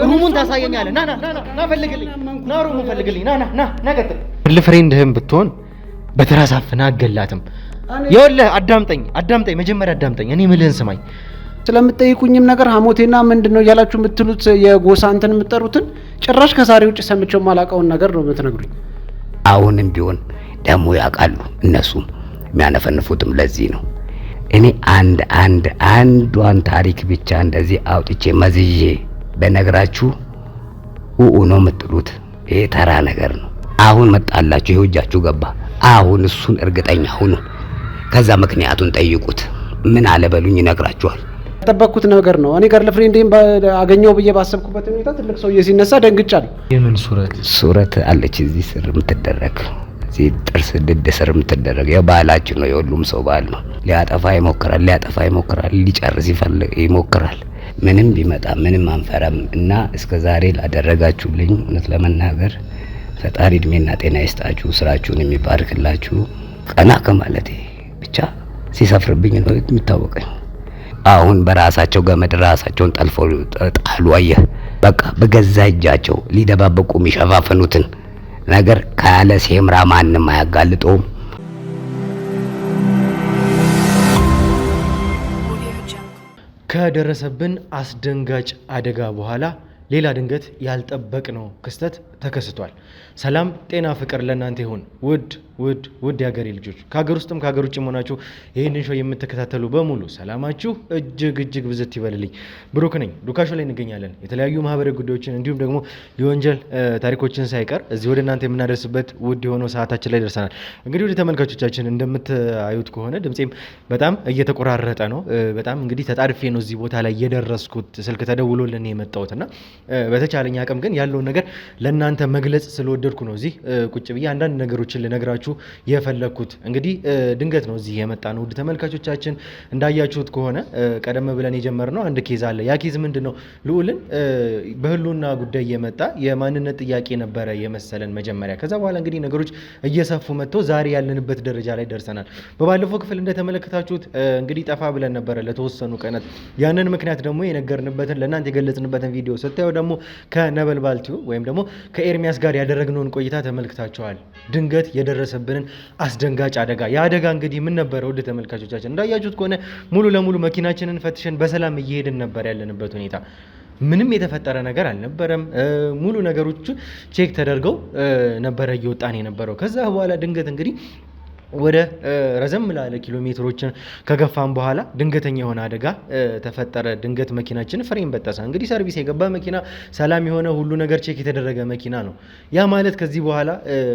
ሩሙን ታሳየኛለህ። ና ፈልግልኝ፣ ና ሩሙን ፈልግልኝ። ና ቀጥል። ፍሬንድህም ብትሆን በትራስ አፍና አገላትም። ይኸውልህ አዳምጠኝ፣ መጀመሪያ አዳምጠኝ። እኔ ምልህን ስማኝ። ስለምትጠይቁኝም ነገር ሐሞቴና ምንድነው እያላችሁ የምትሉት የጎሳ እንትን የምትጠሩትን ጭራሽ ከዛሬ ውጭ ሰምቼው ማላውቀውን ነገር ነው የምትነግሩኝ። አሁንም ቢሆን ደግሞ ያውቃሉ እነሱም የሚያነፈንፉትም ለዚህ ነው። እኔ አንዷን ታሪክ ብቻ እንደዚህ አውጥቼ መዝዤ በነግራችሁ ነው የምትሉት። ይሄ ተራ ነገር ነው። አሁን መጣላችሁ፣ ይኸው እጃችሁ ገባ። አሁን እሱን እርግጠኛ ሁኑ። ከዛ ምክንያቱን ጠይቁት። ምን አለ በሉኝ፣ ይነግራችኋል። ያጠበቅኩት ነገር ነው። እኔ ጋር ለፍሬንዴም አገኘው ብዬ ባሰብኩበት ሁኔታ ትልቅ ሰውዬ ሲነሳ ደንግጫለሁ። የምን ሱረት አለች እዚህ ስር የምትደረግ እዚህ ጥርስ ድድ ስር የምትደረግ የባህላችን ነው። የሁሉም ሰው ባህል ነው። ሊያጠፋ ይሞክራል፣ ሊጨርስ ይሞክራል። ምንም ቢመጣ ምንም አንፈራም እና እስከዛሬ ላደረጋችሁልኝ እውነት ለመናገር ፈጣሪ እድሜና ጤና ይስጣችሁ፣ ስራችሁን የሚባርክላችሁ። ቀና ከማለቴ ብቻ ሲሰፍርብኝ ነው የሚታወቀኝ። አሁን በራሳቸው ገመድ ራሳቸውን ጠልፈው ጣሉ። አየህ፣ በቃ በገዛ እጃቸው ሊደባበቁ የሚሸፋፈኑትን ነገር ካለ ሴምራ ማንም አያጋልጠውም። ከደረሰብን አስደንጋጭ አደጋ በኋላ ሌላ ድንገት ያልጠበቅነው ክስተት ተከስቷል። ሰላም ጤና ፍቅር ለእናንተ ይሁን ውድ የሀገሬ ልጆች፣ ከሀገር ውስጥም ከሀገር ውጭ ሆናችሁ ይህንን ሾው የምትከታተሉ በሙሉ ሰላማችሁ እጅግ ብዝት ይበልልኝ። ብሩክ ነኝ። ዱካሾ ላይ እንገኛለን። የተለያዩ ማህበራዊ ጉዳዮችን እንዲሁም ደግሞ የወንጀል ታሪኮችን ሳይቀር እዚህ ወደ እናንተ የምናደርስበት ውድ የሆነው ሰዓታችን ላይ ደርሰናል። እንግዲህ ወደ ተመልካቾቻችን እንደምታዩት ከሆነ ድምፄም በጣም እየተቆራረጠ ነው። በጣም እንግዲህ ተጣድፌ ነው እዚህ ቦታ ላይ የደረስኩት። ስልክ ተደውሎልን የመጣሁትና በተቻለኝ አቅም ግን ያለውን ነገር ለእናንተ መግለጽ ስለወደድኩ ነው እዚህ ቁጭ ብዬ አንዳንድ ነገሮችን ልነግራችሁ የፈለኩት። እንግዲህ ድንገት ነው እዚህ የመጣ ነው። ውድ ተመልካቾቻችን እንዳያችሁት ከሆነ ቀደም ብለን የጀመርነው አንድ ኬዝ አለ። ያ ኬዝ ምንድነው? ልዑልን በህልውና ጉዳይ የመጣ የማንነት ጥያቄ ነበረ የመሰለን መጀመሪያ። ከዛ በኋላ እንግዲህ ነገሮች እየሰፉ መጥተው ዛሬ ያለንበት ደረጃ ላይ ደርሰናል። በባለፈው ክፍል እንደተመለከታችሁት እንግዲህ ጠፋ ብለን ነበረ ለተወሰኑ ቀናት። ያንን ምክንያት ደግሞ የነገርንበትን ለእናንተ የገለጽንበትን ቪዲዮ ስታዩ ደግሞ ከነበልባል ቲዩብ ወይም ደግሞ ከኤርሚያስ ጋር ያደረግነውን ቆይታ ተመልክታችኋል። ድንገት የደረሰብንን አስደንጋጭ አደጋ። ያ አደጋ እንግዲህ ምን ነበረ? ወደ ተመልካቾቻችን እንዳያችሁት ከሆነ ሙሉ ለሙሉ መኪናችንን ፈትሸን በሰላም እየሄድን ነበር ያለንበት ሁኔታ። ምንም የተፈጠረ ነገር አልነበረም። ሙሉ ነገሮቹ ቼክ ተደርገው ነበረ እየወጣን የነበረው። ከዛ በኋላ ድንገት እንግዲህ ወደ ረዘም ላለ ኪሎ ሜትሮችን ከገፋን በኋላ ድንገተኛ የሆነ አደጋ ተፈጠረ። ድንገት መኪናችን ፍሬም በጠሰ። እንግዲህ ሰርቪስ የገባ መኪና፣ ሰላም የሆነ ሁሉ ነገር ቼክ የተደረገ መኪና ነው። ያ ማለት ከዚህ በኋላ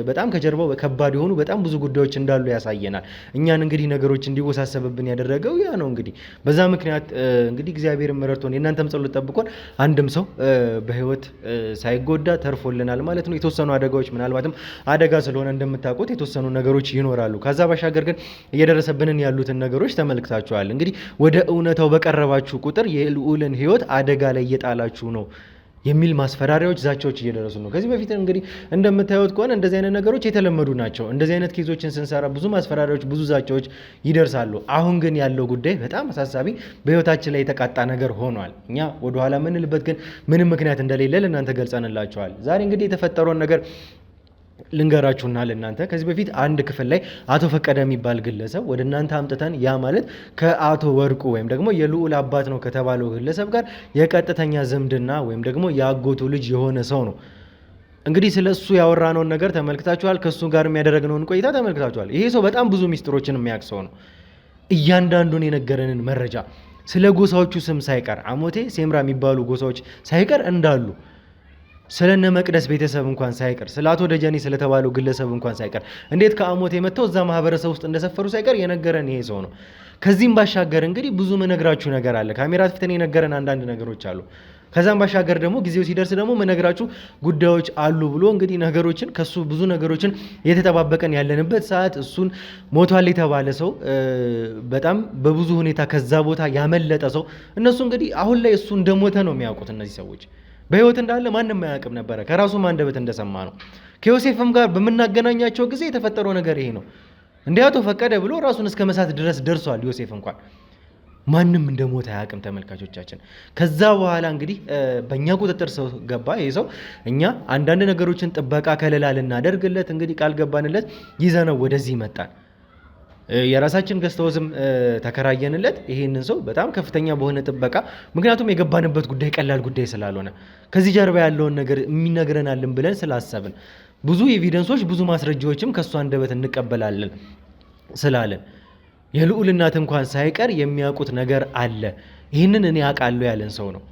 በጣም ከጀርባው ከባድ የሆኑ በጣም ብዙ ጉዳዮች እንዳሉ ያሳየናል። እኛን እንግዲህ ነገሮች እንዲወሳሰብብን ያደረገው ያ ነው። እንግዲህ በዛ ምክንያት እንግዲህ እግዚአብሔር መረድቶን የእናንተም ጸሎት ጠብቆን አንድም ሰው በህይወት ሳይጎዳ ተርፎልናል ማለት ነው። የተወሰኑ አደጋዎች ምናልባትም አደጋ ስለሆነ እንደምታውቁት የተወሰኑ ነገሮች ይኖራሉ። ከዛ ባሻገር ግን እየደረሰብንን ያሉትን ነገሮች ተመልክታችኋል። እንግዲህ ወደ እውነታው በቀረባችሁ ቁጥር የልዑልን ህይወት አደጋ ላይ እየጣላችሁ ነው የሚል ማስፈራሪያዎች፣ ዛቻዎች እየደረሱ ነው። ከዚህ በፊት እንግዲህ እንደምታዩት ከሆነ እንደዚህ አይነት ነገሮች የተለመዱ ናቸው። እንደዚህ አይነት ኬዞችን ስንሰራ ብዙ ማስፈራሪያዎች፣ ብዙ ዛቻዎች ይደርሳሉ። አሁን ግን ያለው ጉዳይ በጣም አሳሳቢ፣ በህይወታችን ላይ የተቃጣ ነገር ሆኗል። እኛ ወደኋላ ምንልበት ግን ምንም ምክንያት እንደሌለ ለእናንተ ገልጸንላችኋል። ዛሬ እንግዲህ የተፈጠረውን ነገር ልንገራችሁና ለእናንተ ከዚህ በፊት አንድ ክፍል ላይ አቶ ፈቀደ የሚባል ግለሰብ ወደ እናንተ አምጥተን ያ ማለት ከአቶ ወርቁ ወይም ደግሞ የልዑል አባት ነው ከተባለው ግለሰብ ጋር የቀጥተኛ ዝምድና ወይም ደግሞ የአጎቱ ልጅ የሆነ ሰው ነው። እንግዲህ ስለ እሱ ያወራነውን ነገር ተመልክታችኋል። ከእሱ ጋር የሚያደረግነውን ቆይታ ተመልክታችኋል። ይሄ ሰው በጣም ብዙ ሚስጥሮችን የሚያውቅ ሰው ነው። እያንዳንዱን የነገረንን መረጃ ስለ ጎሳዎቹ ስም ሳይቀር አሞቴ፣ ሴምራ የሚባሉ ጎሳዎች ሳይቀር እንዳሉ ስለነ መቅደስ ቤተሰብ እንኳን ሳይቀር ስለ አቶ ደጀኔ ስለተባለው ግለሰብ እንኳን ሳይቀር እንዴት ከአሞቴ መጥተው እዛ ማህበረሰብ ውስጥ እንደሰፈሩ ሳይቀር የነገረን ይሄ ሰው ነው። ከዚህም ባሻገር እንግዲህ ብዙ መነግራችሁ ነገር አለ። ካሜራ ፊት የነገረን አንዳንድ ነገሮች አሉ። ከዛም ባሻገር ደግሞ ጊዜው ሲደርስ ደግሞ መነግራችሁ ጉዳዮች አሉ ብሎ እንግዲህ ነገሮችን ከሱ ብዙ ነገሮችን የተጠባበቀን ያለንበት ሰዓት እሱን ሞቷል የተባለ ሰው በጣም በብዙ ሁኔታ ከዛ ቦታ ያመለጠ ሰው እነሱ እንግዲህ አሁን ላይ እሱ እንደሞተ ነው የሚያውቁት እነዚህ ሰዎች። በህይወት እንዳለ ማንም አያውቅም ነበረ። ከራሱም አንደበት እንደሰማ ነው። ከዮሴፍም ጋር በመናገናኛቸው ጊዜ የተፈጠረው ነገር ይሄ ነው። እንዲህ አቶ ፈቀደ ብሎ ራሱን እስከ መሳት ድረስ ደርሷል። ዮሴፍ እንኳን ማንም እንደሞተ አያውቅም ተመልካቾቻችን። ከዛ በኋላ እንግዲህ በእኛ ቁጥጥር ሰው ገባ። ይሄ ሰው እኛ አንዳንድ ነገሮችን ጥበቃ ከለላ ልናደርግለት እንግዲህ ቃል ገባንለት፣ ይዘነው ወደዚህ መጣን። የራሳችን ገዝተውዝም ተከራየንለት ይሄንን ሰው በጣም ከፍተኛ በሆነ ጥበቃ፣ ምክንያቱም የገባንበት ጉዳይ ቀላል ጉዳይ ስላልሆነ ከዚህ ጀርባ ያለውን ነገር የሚነግረናልን ብለን ስላሰብን ብዙ ኤቪደንሶች ብዙ ማስረጃዎችም ከሱ አንደበት እንቀበላለን ስላለን የልዑል እናት እንኳን ሳይቀር የሚያውቁት ነገር አለ። ይህንን እኔ አውቃለሁ ያለን ሰው ነው።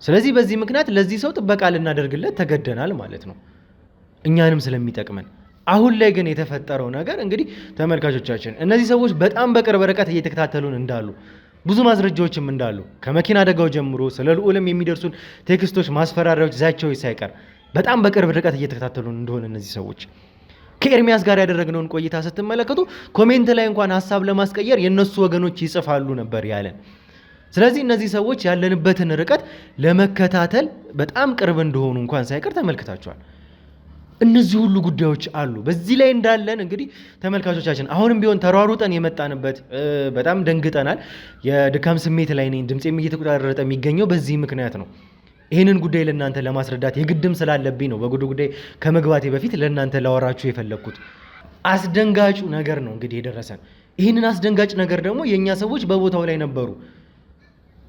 ስለዚህ በዚህ ምክንያት ለዚህ ሰው ጥበቃ ልናደርግለት ተገደናል ማለት ነው፣ እኛንም ስለሚጠቅመን። አሁን ላይ ግን የተፈጠረው ነገር እንግዲህ ተመልካቾቻችን እነዚህ ሰዎች በጣም በቅርብ ርቀት እየተከታተሉን እንዳሉ ብዙ ማስረጃዎችም እንዳሉ ከመኪና አደጋው ጀምሮ ስለ ልዑልም የሚደርሱን ቴክስቶች፣ ማስፈራሪያዎች፣ ዛቻዎች ሳይቀር በጣም በቅርብ ርቀት እየተከታተሉን እንደሆነ እነዚህ ሰዎች ከኤርሚያስ ጋር ያደረግነውን ቆይታ ስትመለከቱ ኮሜንት ላይ እንኳን ሀሳብ ለማስቀየር የነሱ ወገኖች ይጽፋሉ ነበር ያለን። ስለዚህ እነዚህ ሰዎች ያለንበትን ርቀት ለመከታተል በጣም ቅርብ እንደሆኑ እንኳን ሳይቀር ተመልክታቸዋል። እነዚህ ሁሉ ጉዳዮች አሉ። በዚህ ላይ እንዳለን እንግዲህ ተመልካቾቻችን አሁንም ቢሆን ተሯሩጠን የመጣንበት በጣም ደንግጠናል። የድካም ስሜት ላይ ነኝ። ድምፄም እየተቆጣጠረ የሚገኘው በዚህ ምክንያት ነው። ይህንን ጉዳይ ለእናንተ ለማስረዳት የግድም ስላለብኝ ነው በጉዳይ ከመግባቴ በፊት ለእናንተ ላወራችሁ የፈለግኩት። አስደንጋጩ ነገር ነው እንግዲህ የደረሰን። ይህንን አስደንጋጭ ነገር ደግሞ የእኛ ሰዎች በቦታው ላይ ነበሩ።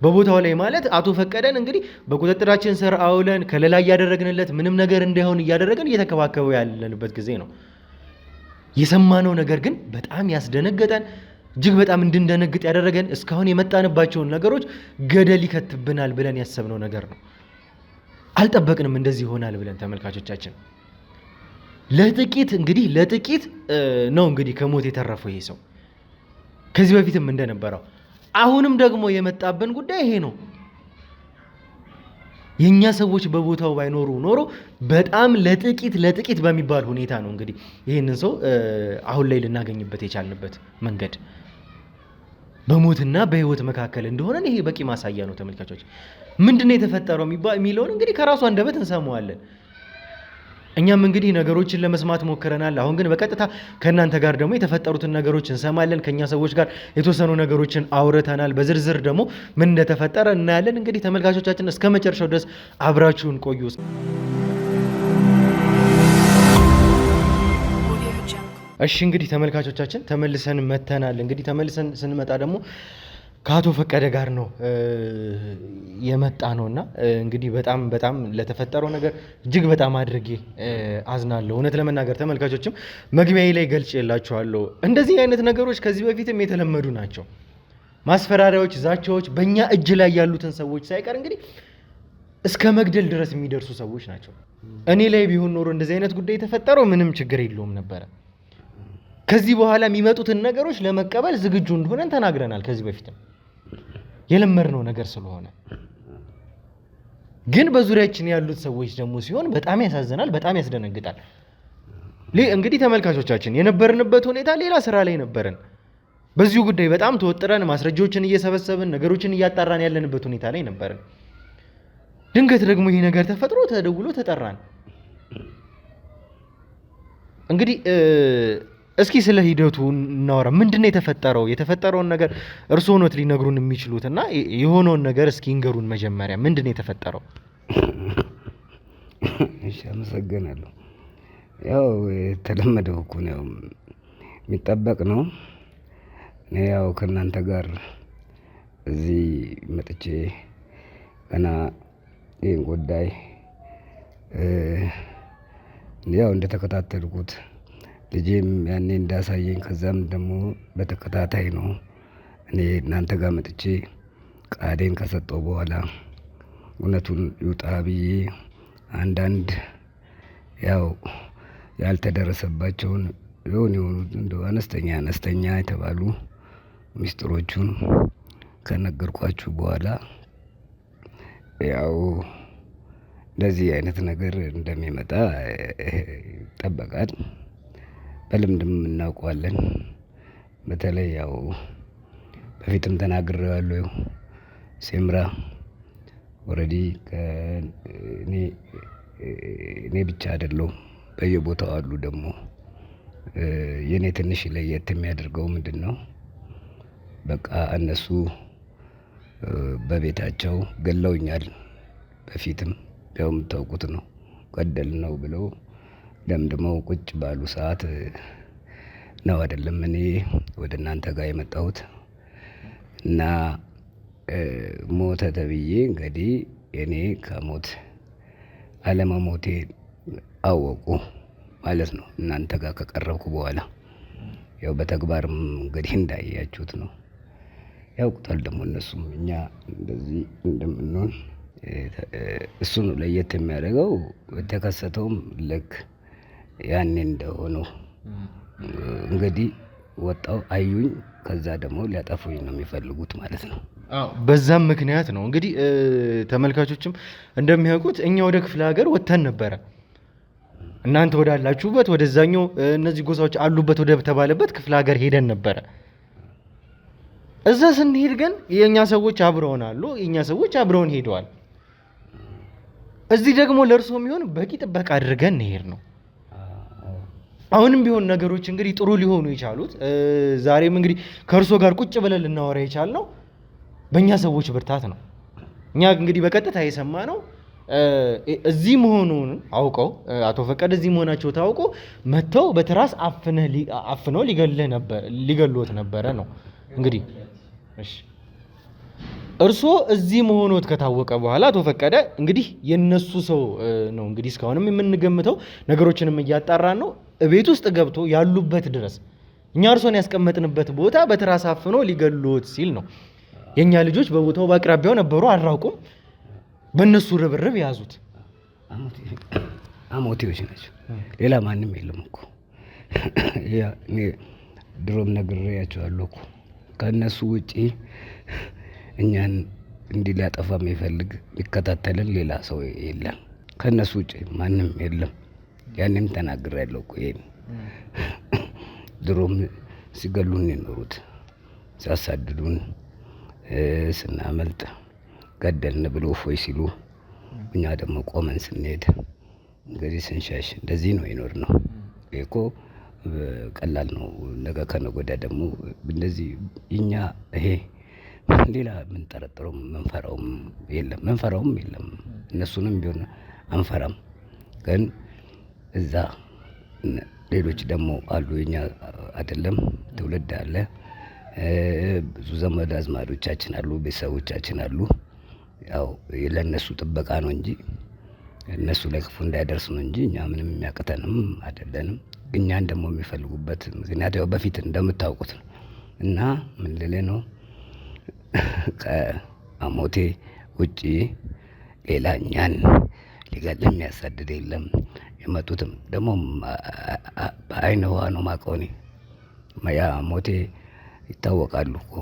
በቦታው ላይ ማለት አቶ ፈቀደን እንግዲህ በቁጥጥራችን ስር አውለን ከለላ እያደረግንለት ምንም ነገር እንዳይሆን እያደረግን እየተከባከበው ያለንበት ጊዜ ነው። የሰማነው ነገር ግን በጣም ያስደነገጠን፣ እጅግ በጣም እንድንደነግጥ ያደረገን፣ እስካሁን የመጣንባቸውን ነገሮች ገደል ይከትብናል ብለን ያሰብነው ነገር ነው። አልጠበቅንም እንደዚህ ይሆናል ብለን ተመልካቾቻችን። ለጥቂት ነው እንግዲህ ከሞት የተረፈው ይሄ ሰው ከዚህ በፊትም እንደነበረው። አሁንም ደግሞ የመጣብን ጉዳይ ይሄ ነው። የኛ ሰዎች በቦታው ባይኖሩ ኖሮ በጣም ለጥቂት በሚባል ሁኔታ ነው እንግዲህ ይህንን ሰው አሁን ላይ ልናገኝበት የቻልንበት መንገድ በሞትና በህይወት መካከል እንደሆነ ይሄ በቂ ማሳያ ነው ተመልካቾች። ምንድነው የተፈጠረው የሚለውን እንግዲህ ከራሱ አንደበት እንሰማዋለን። እኛም እንግዲህ ነገሮችን ለመስማት ሞክረናል። አሁን ግን በቀጥታ ከእናንተ ጋር ደግሞ የተፈጠሩትን ነገሮች እንሰማለን። ከኛ ሰዎች ጋር የተወሰኑ ነገሮችን አውርተናል። በዝርዝር ደግሞ ምን እንደተፈጠረ እናያለን። እንግዲህ ተመልካቾቻችን እስከ መጨረሻው ድረስ አብራችሁን ቆዩ። እሺ እንግዲህ ተመልካቾቻችን ተመልሰን መተናል። እንግዲህ ተመልሰን ስንመጣ ደግሞ ከአቶ ፈቀደ ጋር ነው የመጣ ነውና እንግዲህ በጣም ለተፈጠረው ነገር እጅግ በጣም አድርጌ አዝናለሁ። እውነት ለመናገር ተመልካቾችም መግቢያዬ ላይ ገልጬላችኋለሁ። እንደዚህ አይነት ነገሮች ከዚህ በፊትም የተለመዱ ናቸው። ማስፈራሪያዎች፣ ዛቻዎች በእኛ እጅ ላይ ያሉትን ሰዎች ሳይቀር እንግዲህ እስከ መግደል ድረስ የሚደርሱ ሰዎች ናቸው። እኔ ላይ ቢሆን ኖሮ እንደዚህ አይነት ጉዳይ የተፈጠረው ምንም ችግር የለውም ነበረ። ከዚህ በኋላ የሚመጡትን ነገሮች ለመቀበል ዝግጁ እንደሆነን ተናግረናል። ከዚህ በፊትም የለመድነው ነገር ስለሆነ ግን በዙሪያችን ያሉት ሰዎች ደግሞ ሲሆን በጣም ያሳዝናል፣ በጣም ያስደነግጣል። እንግዲህ ተመልካቾቻችን የነበርንበት ሁኔታ ሌላ ስራ ላይ ነበርን። በዚሁ ጉዳይ በጣም ተወጥረን ማስረጃዎችን እየሰበሰብን ነገሮችን እያጣራን ያለንበት ሁኔታ ላይ ነበርን። ድንገት ደግሞ ይህ ነገር ተፈጥሮ ተደውሎ ተጠራን። እንግዲህ እስኪ ስለ ሂደቱ እናወራ። ምንድነው የተፈጠረው? የተፈጠረውን ነገር እርስዎ ኖት ሊነግሩን የሚችሉት እና የሆነውን ነገር እስኪ እንገሩን። መጀመሪያ ምንድነው የተፈጠረው? እሺ፣ አመሰግናለሁ። ያው የተለመደው እኮ ነው፣ የሚጠበቅ ነው። እኔ ያው ከእናንተ ጋር እዚህ መጥቼ ገና ይህን ጉዳይ ያው እንደተከታተልኩት ልጄም ያኔ እንዳሳየኝ ከዛም ደግሞ በተከታታይ ነው እኔ እናንተ ጋር መጥቼ ቃዴን ከሰጠው በኋላ እውነቱን ይውጣ ብዬ አንዳንድ ያው ያልተደረሰባቸውን የሆኑ እንደው አነስተኛ የተባሉ ሚስጥሮቹን ከነገርኳችሁ በኋላ ያው እንደዚህ አይነት ነገር እንደሚመጣ ይጠበቃል። በልምድም እናውቀዋለን። በተለይ ያው በፊትም ተናግሬዋለሁ። ሴምራ ኦልሬዲ እኔ ብቻ አይደለሁም፣ በየቦታው አሉ። ደግሞ የኔ ትንሽ ለየት የሚያደርገው ምንድን ነው? በቃ እነሱ በቤታቸው ገለውኛል። በፊትም ያው የምታውቁት ነው። ገደል ነው ብለው ደምድመው ቁጭ ባሉ ሰዓት ነው አይደለም እኔ ወደ እናንተ ጋር የመጣሁት እና ሞተ ተብዬ እንግዲህ እኔ ከሞት አለመሞቴ አወቁ ማለት ነው። እናንተ ጋር ከቀረብኩ በኋላ ያው በተግባርም እንግዲህ እንዳያችሁት ነው። ያውቁታል ደግሞ እነሱም እኛ እንደዚህ እንደምንሆን። እሱ ነው ለየት የሚያደርገው። የተከሰተውም ልክ ያኔ እንደሆነው እንግዲህ ወጣው አዩኝ። ከዛ ደግሞ ሊያጠፉኝ ነው የሚፈልጉት ማለት ነው። በዛም ምክንያት ነው እንግዲህ ተመልካቾችም እንደሚያውቁት እኛ ወደ ክፍለ ሀገር ወጥተን ነበረ። እናንተ ወዳላችሁበት ወደዛኛው እነዚህ ጎሳዎች አሉበት ወደ ተባለበት ክፍለ ሀገር ሄደን ነበረ። እዛ ስንሄድ ግን የኛ ሰዎች አብረውን አሉ፣ የኛ ሰዎች አብረውን ሄደዋል። እዚህ ደግሞ ለእርሶ የሚሆን በቂ ጥበቃ አድርገን እንሄድ ነው። አሁንም ቢሆን ነገሮች እንግዲህ ጥሩ ሊሆኑ የቻሉት ዛሬም እንግዲህ ከእርሶ ጋር ቁጭ ብለን ልናወራ የቻልነው በእኛ ሰዎች ብርታት ነው። እኛ እንግዲህ በቀጥታ የሰማነው እዚህ መሆኑን አውቀው አቶ ፈቀደ እዚህ መሆናቸው ታውቆ መጥተው በትራስ አፍነው ሊገሉት ነበረ ነው እንግዲህ። እሺ እርሶ እዚህ መሆኑት ከታወቀ በኋላ አቶ ፈቀደ እንግዲህ የነሱ ሰው ነው እንግዲህ እስካሁንም የምንገምተው ነገሮችንም እያጣራን ነው። ቤት ውስጥ ገብቶ ያሉበት ድረስ እኛ እርሶን ያስቀመጥንበት ቦታ በትራስ አፍኖ ሊገሉት ሲል ነው። የኛ ልጆች በቦታው በአቅራቢያው ነበሩ፣ አልራቁም። በእነሱ ርብርብ ያዙት። አሞቴዎች ናቸው፣ ሌላ ማንም የለም እኮ። እኔ ድሮም ነግሬያቸዋለሁ እኮ ከእነሱ ውጪ እኛን እንዲህ ሊያጠፋ የሚፈልግ የሚከታተልን ሌላ ሰው የለም። ከእነሱ ውጪ ማንም የለም። ያንም ተናግሬያለሁ እኮ ይሄን። ድሮም ሲገሉን የኖሩት ሲያሳድዱን፣ ስናመልጥ ገደልን ብሎ ፎይ ሲሉ እኛ ደግሞ ቆመን ስንሄድ እንግዲህ ስንሸሽ እንደዚህ ነው ይኖር ነው። ይሄ እኮ ቀላል ነው። ነገ ከነገ ወዲያ ደግሞ እንደዚህ እኛ ይሄ ሌላ የምንጠረጥረው ምንፈራውም የለም። እነሱንም ቢሆን አንፈራም። ግን እዛ ሌሎች ደግሞ አሉ። የኛ አይደለም ትውልድ አለ፣ ብዙ ዘመድ አዝማዶቻችን አሉ፣ ቤተሰቦቻችን አሉ። ያው ለእነሱ ጥበቃ ነው እንጂ እነሱ ላይ ክፉ እንዳይደርስ ነው እንጂ እኛ ምንም የሚያቅተንም አይደለንም። እኛን ደግሞ የሚፈልጉበት ምክንያት ያው በፊት እንደምታውቁት ነው። እና ምን ልልህ ነው ከአሞቴ ውጪ ሌላ እኛን ሊገል የሚያሳድድ የለም። የመጡትም ደግሞ በአይነ ውሃ ነው የማውቀው እኔ። ያ አሞቴ ይታወቃሉ እኮ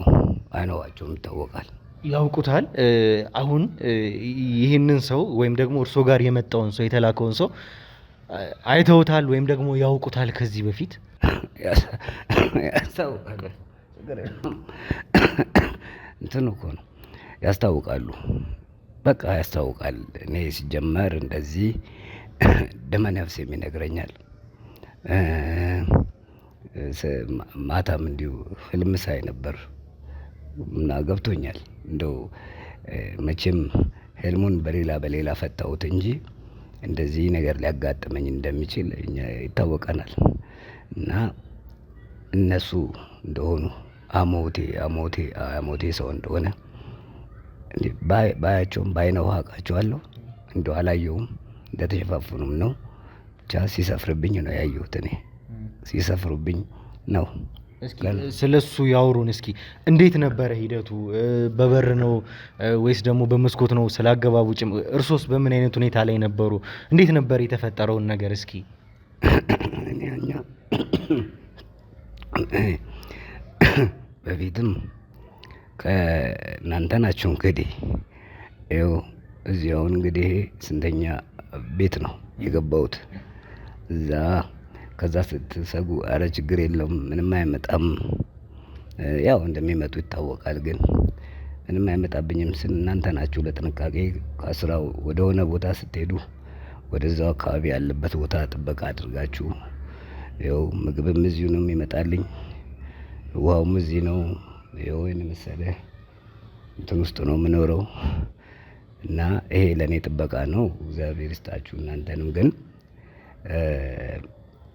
አይነዋቸውም ይታወቃል፣ ያውቁታል። አሁን ይህንን ሰው ወይም ደግሞ እርሶ ጋር የመጣውን ሰው የተላከውን ሰው አይተውታል ወይም ደግሞ ያውቁታል ከዚህ በፊት? ያስታውቃሉ። እንትን እኮ ነው ያስታውቃሉ። በቃ ያስታውቃል። እኔ ሲጀመር እንደዚህ ደመ ነፍሴም ይነግረኛል። ማታም እንዲሁ ህልም ሳይ ነበር እና ገብቶኛል። እንደው መቼም ህልሙን በሌላ ፈታሁት እንጂ እንደዚህ ነገር ሊያጋጥመኝ እንደሚችል ይታወቀናል። እና እነሱ እንደሆኑ አሞቴ ሰው እንደሆነ ባያቸውም በአይነ ውሃ አውቃቸዋለሁ። እንደው አላየውም፣ እንደተሸፋፍኑም ነው። ብቻ ሲሰፍርብኝ ነው ያየሁት። እኔ ሲሰፍሩብኝ ነው። ስለሱ ያውሩን እስኪ። እንዴት ነበረ ሂደቱ? በበር ነው ወይስ ደግሞ በመስኮት ነው? ስላገባቡ እርሶስ በምን አይነት ሁኔታ ላይ ነበሩ? እንዴት ነበር የተፈጠረውን ነገር እስኪ? በፊትም ከእናንተ ናችሁ እንግዲህ ይኸው እዚህ አሁን እንግዲህ ስንተኛ ቤት ነው የገባሁት። እዛ ከዛ ስትሰጉ አረ ችግር የለውም ምንም አይመጣም፣ ያው እንደሚመጡ ይታወቃል። ግን ምንም አይመጣብኝም ስል እናንተ ናችሁ ለጥንቃቄ ከስራው ወደ ሆነ ቦታ ስትሄዱ ወደዛው አካባቢ ያለበት ቦታ ጥበቃ አድርጋችሁ፣ ይኸው ምግብም እዚሁ ነው የሚመጣልኝ፣ ውሃውም እዚህ ነው። ይኸው ይሄን መሰለ እንትን ውስጥ ነው የምኖረው እና ይሄ ለእኔ ጥበቃ ነው። እግዚአብሔር ይስጣችሁ እናንተንም። ግን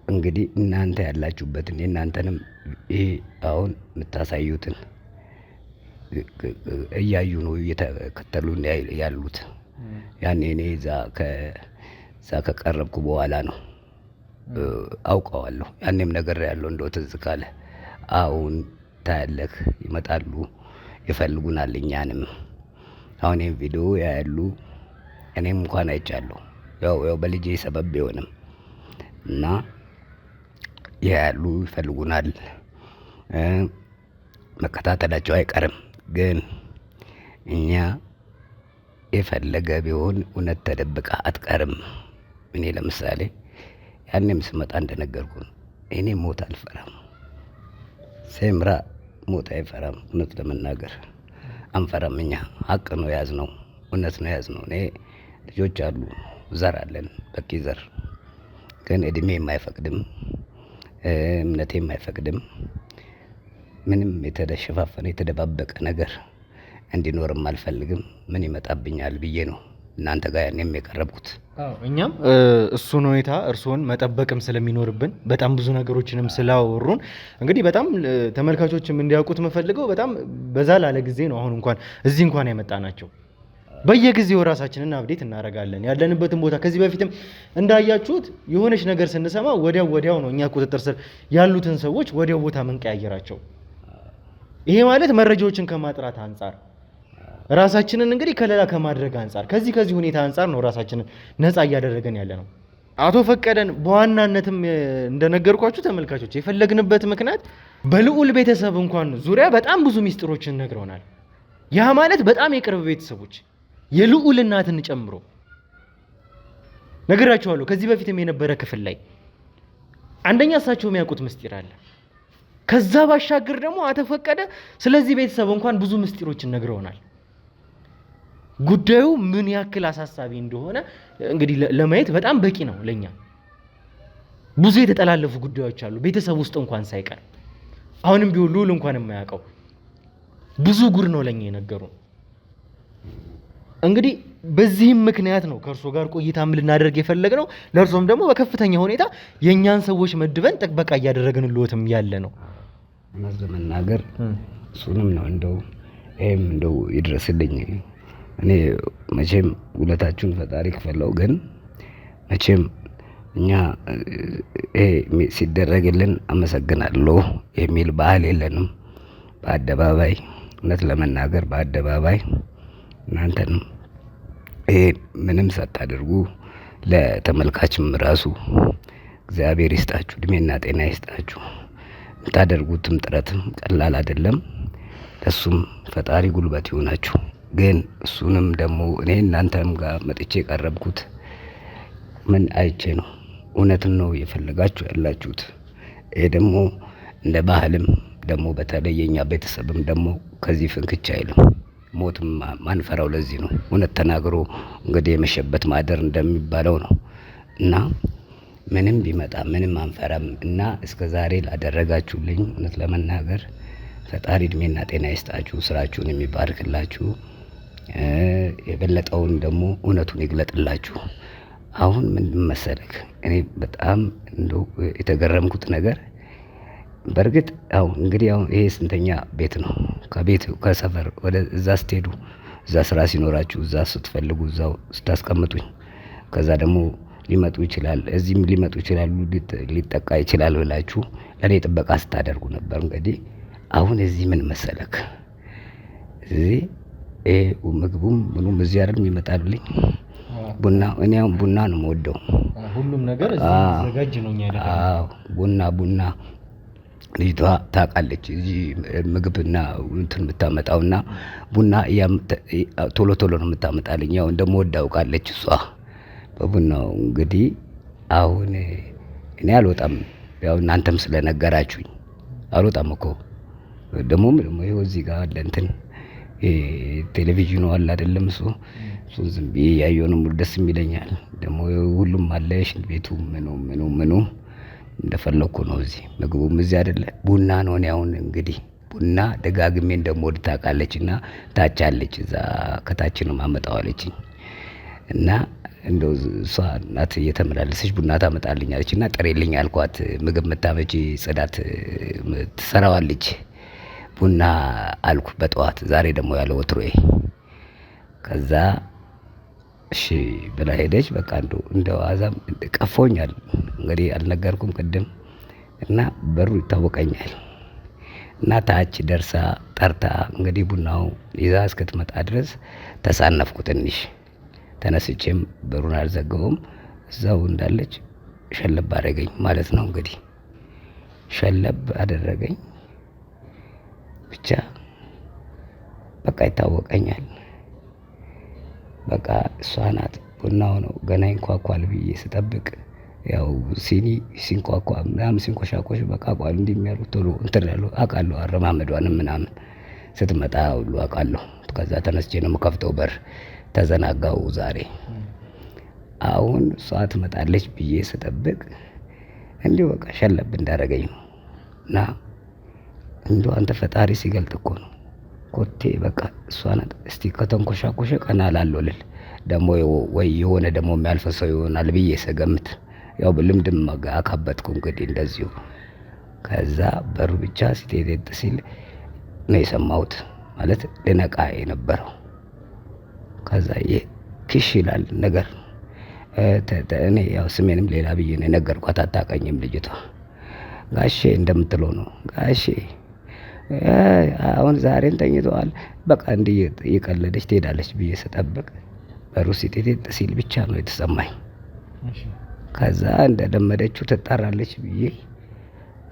እንግዲህ እናንተ ያላችሁበትን የእናንተንም ይሄ አሁን የምታሳዩትን እያዩ ነው እየተከተሉ ያሉት። ያኔ እኔ እዛ ከቀረብኩ በኋላ ነው አውቀዋለሁ። ያኔም ነገር ያለው እንደው ትዝ ካለ አሁን ታያለህ፣ ይመጣሉ፣ ይፈልጉናል እኛንም። አሁን ይሄን ቪዲዮ ያያሉ፣ እኔም እንኳን አይቻለሁ። ያው በልጄ ሰበብ ቢሆንም እና ያያሉ፣ ይፈልጉናል፣ መከታተላቸው አይቀርም። ግን እኛ የፈለገ ቢሆን እውነት ተደብቃ አትቀርም። እኔ ለምሳሌ ያኔም ስመጣ እንደነገርኩ ነው። እኔ ሞት አልፈራም። ሴምራ ሞት አይፈራም። እውነት ለመናገር አንፈራም። እኛ ሀቅ ነው ያዝነው፣ እውነት ነው ያዝነው። እኔ ልጆች አሉ፣ ዘር አለን፣ በቂ ዘር። ግን እድሜም አይፈቅድም፣ እምነቴም አይፈቅድም። ምንም የተሸፋፈነ የተደባበቀ ነገር እንዲኖርም አልፈልግም። ምን ይመጣብኛል ብዬ ነው እናንተ ጋር ያኔም የቀረብኩት። እኛም እሱን ሁኔታ እርስዎን መጠበቅም ስለሚኖርብን በጣም ብዙ ነገሮችንም ስላወሩን እንግዲህ በጣም ተመልካቾችም እንዲያውቁት የምፈልገው በጣም በዛ ላለ ጊዜ ነው አሁን እንኳን እዚህ እንኳን ያመጣ ናቸው። በየጊዜው ራሳችንን አብዴት እናደርጋለን ያለንበትን ቦታ። ከዚህ በፊትም እንዳያችሁት የሆነች ነገር ስንሰማ ወዲያው ነው እኛ ቁጥጥር ስር ያሉትን ሰዎች ወዲያው ቦታ መንቀያየራቸው። ይሄ ማለት መረጃዎችን ከማጥራት አንጻር ራሳችንን እንግዲህ ከለላ ከማድረግ አንጻር ከዚህ ሁኔታ አንጻር ነው ራሳችንን ነፃ እያደረገን ያለ ነው። አቶ ፈቀደን በዋናነትም እንደነገርኳችሁ ተመልካቾች የፈለግንበት ምክንያት በልዑል ቤተሰብ እንኳን ዙሪያ በጣም ብዙ ሚስጥሮችን ነግረውናል። ያ ማለት በጣም የቅርብ ቤተሰቦች የልዑል እናትን ጨምሮ ነግራችኋለሁ። ከዚህ በፊትም የነበረ ክፍል ላይ አንደኛ እሳቸው የሚያውቁት ምስጢር አለ። ከዛ ባሻገር ደግሞ አቶ ፈቀደ ስለዚህ ቤተሰብ እንኳን ብዙ ምስጢሮችን ነግረውናል። ጉዳዩ ምን ያክል አሳሳቢ እንደሆነ እንግዲህ ለማየት በጣም በቂ ነው ለኛ። ብዙ የተጠላለፉ ጉዳዮች አሉ ቤተሰብ ውስጥ እንኳን ሳይቀር። አሁንም ቢሆን ልዑል እንኳን የማያውቀው ብዙ ጉድ ነው ለኛ የነገሩን። እንግዲህ በዚህም ምክንያት ነው ከእርሶ ጋር ቆይታም ልናደርግ የፈለግነው። ለእርሶም ደግሞ በከፍተኛ ሁኔታ የእኛን ሰዎች መድበን ጥበቃ እያደረግንልዎትም ያለ ነው። እውነት ለመናገር እሱንም ነው እንደው ይድረስልኝ። እኔ መቼም ውለታችሁን ፈጣሪ ክፈለው። ግን መቼም እኛ ሲደረግልን አመሰግናለሁ የሚል ባህል የለንም። በአደባባይ እውነት ለመናገር በአደባባይ እናንተንም ምንም ሳታደርጉ ለተመልካችም ራሱ እግዚአብሔር ይስጣችሁ፣ እድሜና ጤና ይስጣችሁ። የምታደርጉትም ጥረትም ቀላል አይደለም። ለሱም ፈጣሪ ጉልበት ይሆናችሁ። ግን እሱንም ደግሞ እኔ እናንተም ጋር መጥቼ የቀረብኩት ምን አይቼ ነው? እውነትን ነው የፈለጋችሁ ያላችሁት። ይሄ ደግሞ እንደ ባህልም ደግሞ በተለይ የኛ ቤተሰብም ደግሞ ከዚህ ፍንክች አይልም። ሞትም ማንፈራው ለዚህ ነው። እውነት ተናግሮ እንግዲህ የመሸበት ማደር እንደሚባለው ነው እና ምንም ቢመጣ ምንም አንፈራም እና እስከ ዛሬ ላደረጋችሁልኝ እውነት ለመናገር ፈጣሪ እድሜና ጤና ይስጣችሁ፣ ስራችሁን የሚባርክላችሁ፣ የበለጠውን ደግሞ እውነቱን ይግለጥላችሁ። አሁን ምን መሰለክ እኔ በጣም እንደው የተገረምኩት ነገር በእርግጥ እንግዲህ ይሄ ስንተኛ ቤት ነው? ከሰፈር ወደ እዛ ስትሄዱ እዛ ስራ ሲኖራችሁ እዛ ስትፈልጉ እዛው ስታስቀምጡኝ ከዛ ደግሞ ሊመጡ ይችላል እዚህም ሊመጡ ይችላሉ ሊጠቃ ይችላል ብላችሁ ለኔ ጥበቃ ስታደርጉ ነበር። እንግዲህ አሁን እዚህ ምን መሰለክ እዚህ ምግቡም ምኑም እዚህ አይደለም ይመጣልኝ። ቡና እኔ አሁን ቡና ነው የምወደው። ሁሉም ነገር እዚህ ዘጋጅ ነው ቡና ልጅቷ ታውቃለች እዚህ ምግብና እንትን የምታመጣውና ቡና ቶሎ ነው የምታመጣልኝ። ያው እንደምወድ አውቃለች እሷ በቡናው። እንግዲህ አሁን እኔ አልወጣም፣ ያው እናንተም ስለነገራችሁኝ አልወጣም እኮ። ደግሞ ይኸው እዚህ ጋር አለ እንትን ቴሌቪዥኑ አለ አይደለም? እሱን ዝም ብዬ ያየው ነው ደስ የሚለኛል። ደግሞ ሁሉም አለ ሽንት ቤቱ ምኑ እንደፈለኩ ነው። እዚህ ምግቡም እዚህ አይደለ? ቡና ነው። እኔ አሁን እንግዲህ ቡና ደጋግሜ እንደምወድ ታውቃለችና ታች አለች እዛ ከታች ነው ማመጣው አለችኝ። እና እንደው እሷ እናት እየተመላለሰች ቡና ታመጣልኛለችና ጥሬልኝ አልኳት። ምግብ የምታመጪ ጽዳት ትሰራዋለች ቡና አልኩ በጠዋት ዛሬ ደግሞ ያለ ወትሮዬ። ከዛ እሺ ብላ ሄደች። በቃ እንደ ዋዛም ቀፎኛል እንግዲህ አልነገርኩም ቅድም እና በሩ ይታወቀኛል። እና ታች ደርሳ ጠርታ እንግዲህ ቡናው ይዛ እስክትመጣ ድረስ ተሳነፍኩ ትንሽ። ተነስቼም በሩን አልዘጋውም እዛው እንዳለች ሸለብ አደረገኝ ማለት ነው። እንግዲህ ሸለብ አደረገኝ ብቻ በቃ ይታወቀኛል። በቃ እሷ ናት። ቡናው ነው ገና ይንኳኳል ብዬ ስጠብቅ ያው ሲንኳኳ ምናምን ሲንኮሻኮሽ በቃ ቋል እንደሚያሉት ቶሎ እንትን ያለው አውቃለሁ። አረማመዷንም ምናምን ስትመጣ ሁሉ አውቃለሁ። ከዛ ተነስቼ ነው የምከፍተው በር። ተዘናጋው ዛሬ። አሁን እሷ ትመጣለች ብዬ ስጠብቅ እንዲሁ በቃ ሸለብ እንዳደረገኝ ነው። እና እንደው አንተ ፈጣሪ ሲገልጥ እኮ ነው ኮቴ በቃ እሷ ናት። እስቲ ከተንኮሻኮሸ ቀና እላለሁ ልል ደግሞ ወይ የሆነ ደግሞ የሚያልፍ ሰው ይሆናል ብዬ ስገምት ያው ልምድም አካበትኩ እንግዲህ እንደዚሁ። ከዛ በሩ ብቻ ሲጤጤጥ ሲል ነው የሰማሁት ማለት ልነቃ የነበረው። ከዛ ክሽ ይላል ነገር እኔ ያው ስሜንም ሌላ ብዬ ነው የነገርኳት። አታውቀኝም ልጅቷ። ጋሼ እንደምትለው ነው ጋሼ አሁን ዛሬን ተኝተዋል በቃ እንዲህ እየቀለደች ትሄዳለች ብዬ ስጠብቅ በሩ ሲጤጤጥ ሲል ብቻ ነው የተሰማኝ። ከዛ እንደለመደችው ትጣራለች ብዬ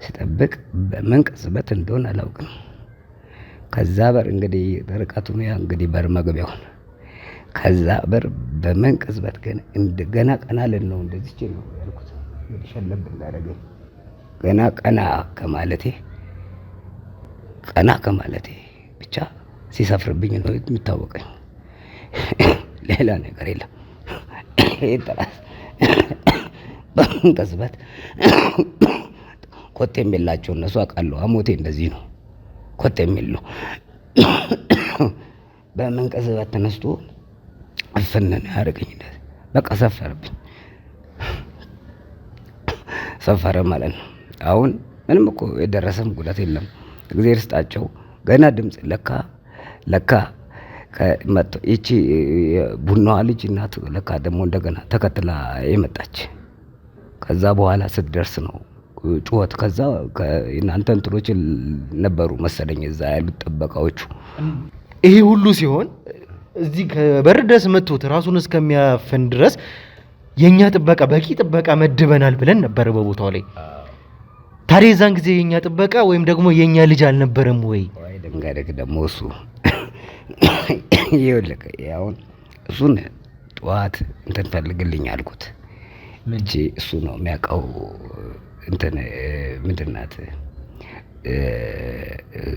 ስጠብቅ በምን ቅጽበት እንደሆነ አላውቅም። ከዛ በር እንግዲህ ርቀቱ ነው ያ እንግዲህ በር መግቢያውን ከዛ በር በምን ቅጽበት ግን እንደገና ቀና ልን ነው እንደዚህ ነው ያልኩት። እንግዲህ ሸለብ እንዳደረገኝ ገና ቀና ከማለቴ ብቻ ሲሰፍርብኝ ነው የሚታወቀኝ። ሌላ ነገር የለም። ይሄ ጥራት በምን ቅጽበት ኮቴም የላቸው እነሱ አውቃለሁ። አሞቴ እንደዚህ ነው ኮቴም የለው። በምን ቅጽበት ተነስቶ አፈነነ ያደረገኝ እንደዚህ በቃ ሰፈረ ማለት ነው። አሁን ምንም እኮ የደረሰም ጉዳት የለም። እግዚአብሔር ይስጣቸው። ገና ድምፅ ለካ ከመጣ እቺ ቡናዋ ልጅ እናቱ ለካ ደግሞ እንደገና ተከትላ የመጣች። ከዛ በኋላ ስትደርስ ነው ጩኸት። ከዛ እናንተ እንትኖች ነበሩ መሰለኝ እዛ ያሉት ጥበቃዎቹ። ይሄ ሁሉ ሲሆን እዚህ ከበር ድረስ መጥቶት ራሱን እስከሚያፈን ድረስ የኛ ጥበቃ በቂ ጥበቃ መድበናል ብለን ነበር በቦታው ላይ። ታዲያ የዛን ጊዜ የኛ ጥበቃ ወይም ደግሞ የኛ ልጅ አልነበረም ወይ? ወይ ደንጋደክ ደግሞ እሱ ይኸውልህ አሁን እሱን ጠዋት እንትን ፈልግልኝ አልኩት። እንጂ እሱ ነው የሚያውቀው እንትን ምንድን ናት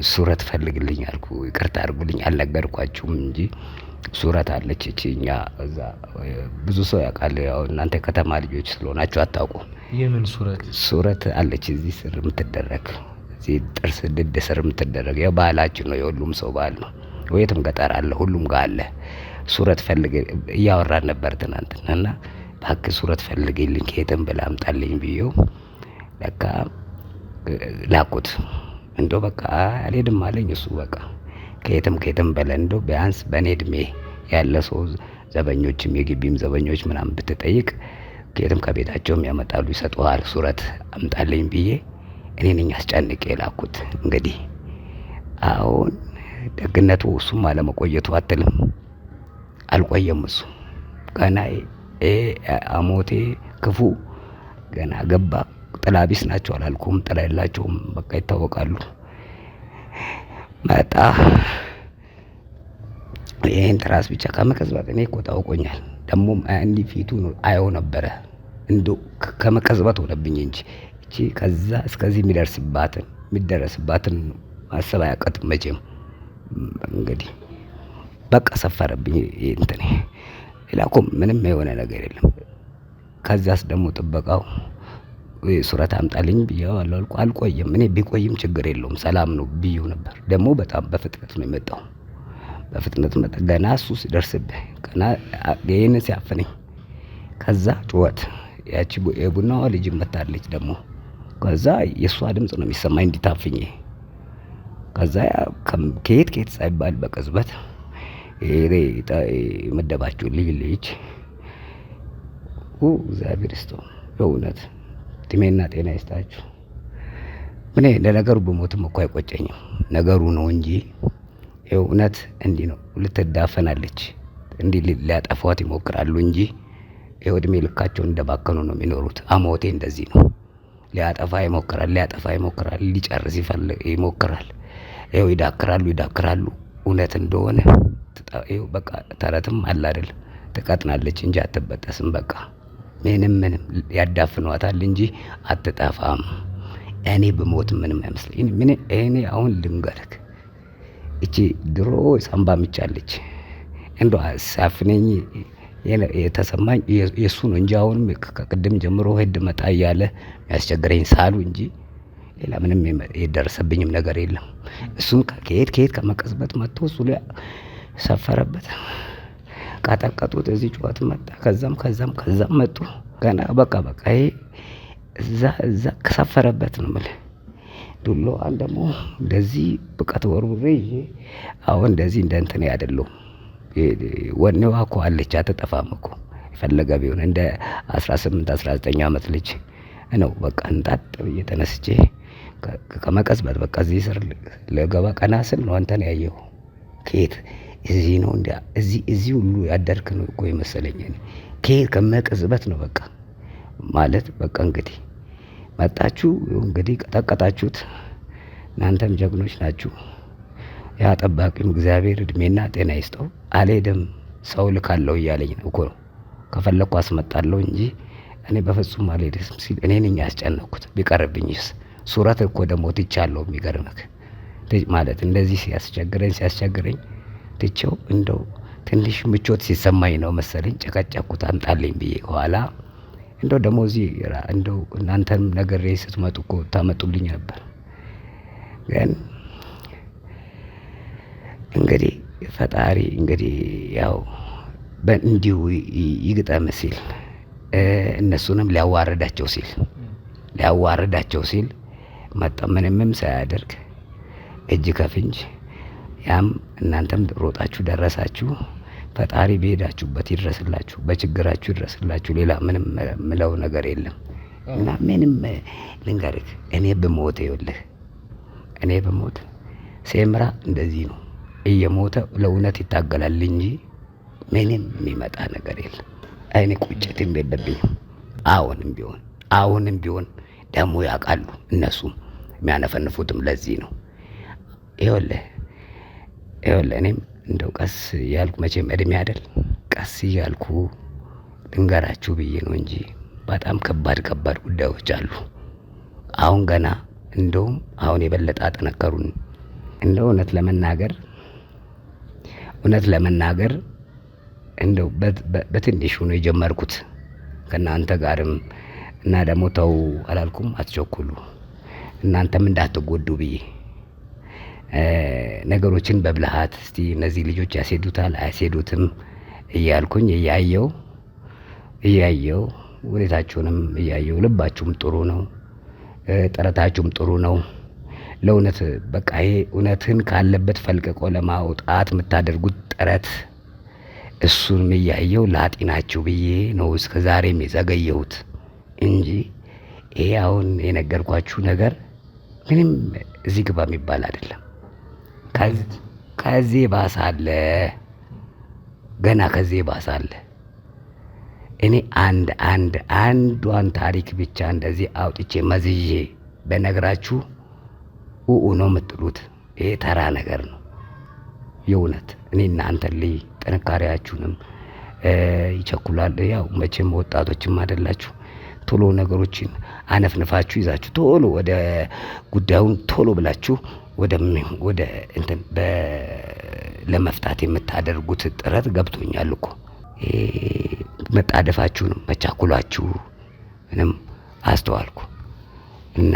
ሱረት ፈልግልኝ አልኩ። ይቅርታ አድርጉልኝ አልነገርኳችሁም እንጂ ሱረት አለች እኛ እዛ ብዙ ሰው ያውቃል። ያው እናንተ ከተማ ልጆች ስለሆናችሁ አታውቁ። የምን ሱረት? ሱረት አለች እዚህ ስር የምትደረግ እዚህ ጥርስ ድድ ስር የምትደረግ ያው ባህላችን ነው። የሁሉም ሰው ባህል ነው። ወይትም ገጠር አለ፣ ሁሉም ጋር አለ። ሱረት ፈልግ እያወራን ነበር ትናንትና እና እባክህ ሱረት ፈልግልኝ ከየትም ብለህ አምጣልኝ ብዬው ለካ ላኩት። እንደው በቃ አልሄድም አለኝ እሱ። በቃ ከየትም በለ እንደው ቢያንስ በእኔ እድሜ ያለ ሰው ዘበኞችም የግቢም ዘበኞች ምናምን ብትጠይቅ ከየትም ከቤታቸውም ያመጣሉ ይሰጡሃል። ሱረት አምጣልኝ ብዬ እኔ ነኝ አስጨንቄ ላኩት። እንግዲህ አሁን ደግነቱ እሱም አለመቆየቱ አትልም። አልቆየም እሱ ገና አሞቴ ክፉ ገና ገባ። ጥላ ቢስ ናቸው አላልኩም፣ ጥላ የላቸውም በቃ ይታወቃሉ። መጣ ይሄን ትራስ ብቻ ከመቀዝበት እኔ እኮ ታውቆኛል። ደግሞ እንዲህ ፊቱ ነው አየው ነበረ እንደው ከመቀዝበት ሆነብኝ እንጂ እቺ ከዛ እስከዚህ የሚደርስባትን ማሰብ አያውቅም መቼም። እንግዲህ በቃ ሰፈረብኝ እንትን ሌላ እኮ ምንም የሆነ ነገር የለም። ከዛስ ደግሞ ጥበቃው ሱረት አምጣልኝ ብዬዋለሁ። አልቆየም። እኔ ቢቆይም ችግር የለውም ሰላም ነው ብዬው ነበር። ደግሞ በጣም በፍጥነት ነው የመጣው። በፍጥነት መጣ። ገና እሱ ሲደርስብህ ገና ይሄንን ሲያፍነኝ ከዛ ጩኸት ያቺ የቡናዋ ልጅ መታለች ደግሞ ከዛ የእሷ ድምፅ ነው የሚሰማኝ እንዲታፍኝ። ከዛ ከየት ሳይባል በቅጽበት የመደባችሁ ልጅ እግዚአብሔር ይስጠው በእውነት እድሜና ጤና ይስጣችሁ። ምን ለነገሩ በሞትም እኮ አይቆጨኝም ነገሩ ነው እንጂ እውነት እንዲህ ነው። ልትዳፈናለች እንዲህ ሊያጠፏት ይሞክራሉ እንጂ እድሜ ልካቸውን እንደባከኑ ነው የሚኖሩት። አሞቴ እንደዚህ ነው። ሊያጠፋ ይሞክራል፣ ሊጨርስ ይሞክራል። ይዳክራሉ። እውነት እንደሆነ በቃ ተረትም አለ አይደል? ትቀጥናለች እንጂ አትበጠስም። በቃ ምንም ያዳፍኗታል እንጂ አትጠፋም። እኔ በሞት ምንም አይመስለኝ። እኔ አሁን ልንገርክ እቺ ድሮ ሳምባ ምቻለች እንደው ሳፍነኝ የተሰማኝ የሱ ነው እንጂ አሁን ከቅድም ጀምሮ ሄድ መጣ እያለ ያስቸግረኝ ሳሉ እንጂ ሌላ ምንም የደረሰብኝም ነገር የለም። እሱም ከየት ከመቀዝበት መጥቶ እሱ ላይ ሰፈረበት። ቀጠቀጡት። እዚህ ጩኸት መጣ። ከዛም መጡ። ገና በቃ ይሄ እዛ ከሰፈረበት ነው የምልህ። ዱላዋን ደግሞ እንደዚህ ብቀት ወርውሬ ይዤ አሁን እንደዚህ እንደ እንትን አይደለሁም። ወኔዋ እኮ አለች አትጠፋም እኮ የፈለገ ቢሆን እንደ 18 19 ዓመት ልጅ ነው። በቃ እንጣጥ ብዬ ተነስቼ ከመቀዝበት በቃ እዚህ ስር ለገባ ቀና ስል ነው አንተን ያየሁ። ከየት እዚህ ነው እንደ እዚህ ሁሉ ያደርክ ነው እኮ የመሰለኝ። ከየት ከመቀዝበት ነው በቃ ማለት በቃ እንግዲህ መጣችሁ እንግዲህ ቀጠቀጣችሁት። እናንተም ጀግኖች ናችሁ። ያ ጠባቂም እግዚአብሔር እድሜና ጤና ይስጠው። አልሄድም ሰው ልካለሁ እያለኝ ነው እኮ ከፈለኩ አስመጣለሁ እንጂ እኔ በፍጹም አልሄድም ሲል እኔ ነኝ ያስጨነኩት። ቢቀርብኝስ ሱረት እኮ ደግሞ ትቻለሁ። የሚገርምህ ማለት እንደዚህ ሲያስቸግረኝ ትቼው እንደው ትንሽ ምቾት ሲሰማኝ ነው መሰለኝ ጨቀጨኩት አምጣልኝ ብዬ። ኋላ እንደው ደግሞ እዚህ እንደው እናንተም ነገር ስትመጡ እኮ ታመጡልኝ ነበር። ግን እንግዲህ ፈጣሪ እንግዲህ ያው እንዲሁ ይግጠም ሲል እነሱንም ሊያዋርዳቸው ሲል መጣ። ምንም ሳያደርግ እጅ ከፍንጅ ያም እናንተም ሮጣችሁ ደረሳችሁ። ፈጣሪ በሄዳችሁበት ይድረስላችሁ፣ በችግራችሁ ይድረስላችሁ። ሌላ ምንም ምለው ነገር የለም። እና ምንም ልንገርህ እኔ በሞት ሴምራ እንደዚህ ነው እየሞተ ለእውነት ይታገላል እንጂ ምንም የሚመጣ ነገር የለም። እኔ ቁጭትም የለብኝም። አሁንም ቢሆን ደግሞ ያውቃሉ እነሱም የሚያነፈንፉትም ለዚህ ነው። ይኸውልህ እኔም እንደው ቀስ እያልኩ መቼም እድሜ አይደል ቀስ እያልኩ ልንገራችሁ ብዬ ነው እንጂ በጣም ከባድ ጉዳዮች አሉ። አሁን ገና እንደውም አሁን የበለጠ አጠነከሩን። እንደው እውነት ለመናገር እንደው በትንሹ ነው የጀመርኩት ከእናንተ ጋርም እና ደግሞ ተው አላልኩም፣ አትቸኩሉ እናንተም እንዳትጎዱ ብዬ ነገሮችን በብልሃት እስቲ እነዚህ ልጆች ያስሄዱታል አያስሄዱትም እያልኩኝ እያየው ሁኔታችሁንም እያየው ልባችሁም ጥሩ ነው፣ ጥረታችሁም ጥሩ ነው። ለእውነት በቃ ይሄ እውነትን ካለበት ፈልቅቆ ለማውጣት የምታደርጉት ጥረት እሱንም እያየው ላጢናችሁ ብዬ ነው እስከ ዛሬም የዘገየሁት እንጂ ይሄ አሁን የነገርኳችሁ ነገር ምንም እዚህ ግባ የሚባል አይደለም። ከዚህ ባሳለ ገና ከዚህ ባሳለ። እኔ አንዷን ታሪክ ብቻ እንደዚህ አውጥቼ መዝዤ በነግራችሁ ነው የምትሉት። ይሄ ተራ ነገር ነው የእውነት። እኔ እናንተ ልይ ጥንካሬያችሁንም ይቸኩላል። ያው መቼም ወጣቶችም አይደላችሁ። ቶሎ ነገሮችን አነፍንፋችሁ ይዛችሁ ቶሎ ወደ ጉዳዩን ቶሎ ብላችሁ ወደ እንትን ለመፍታት የምታደርጉት ጥረት ገብቶኛል እኮ። መጣደፋችሁንም መቻኩላችሁ ምንም አስተዋልኩ። እና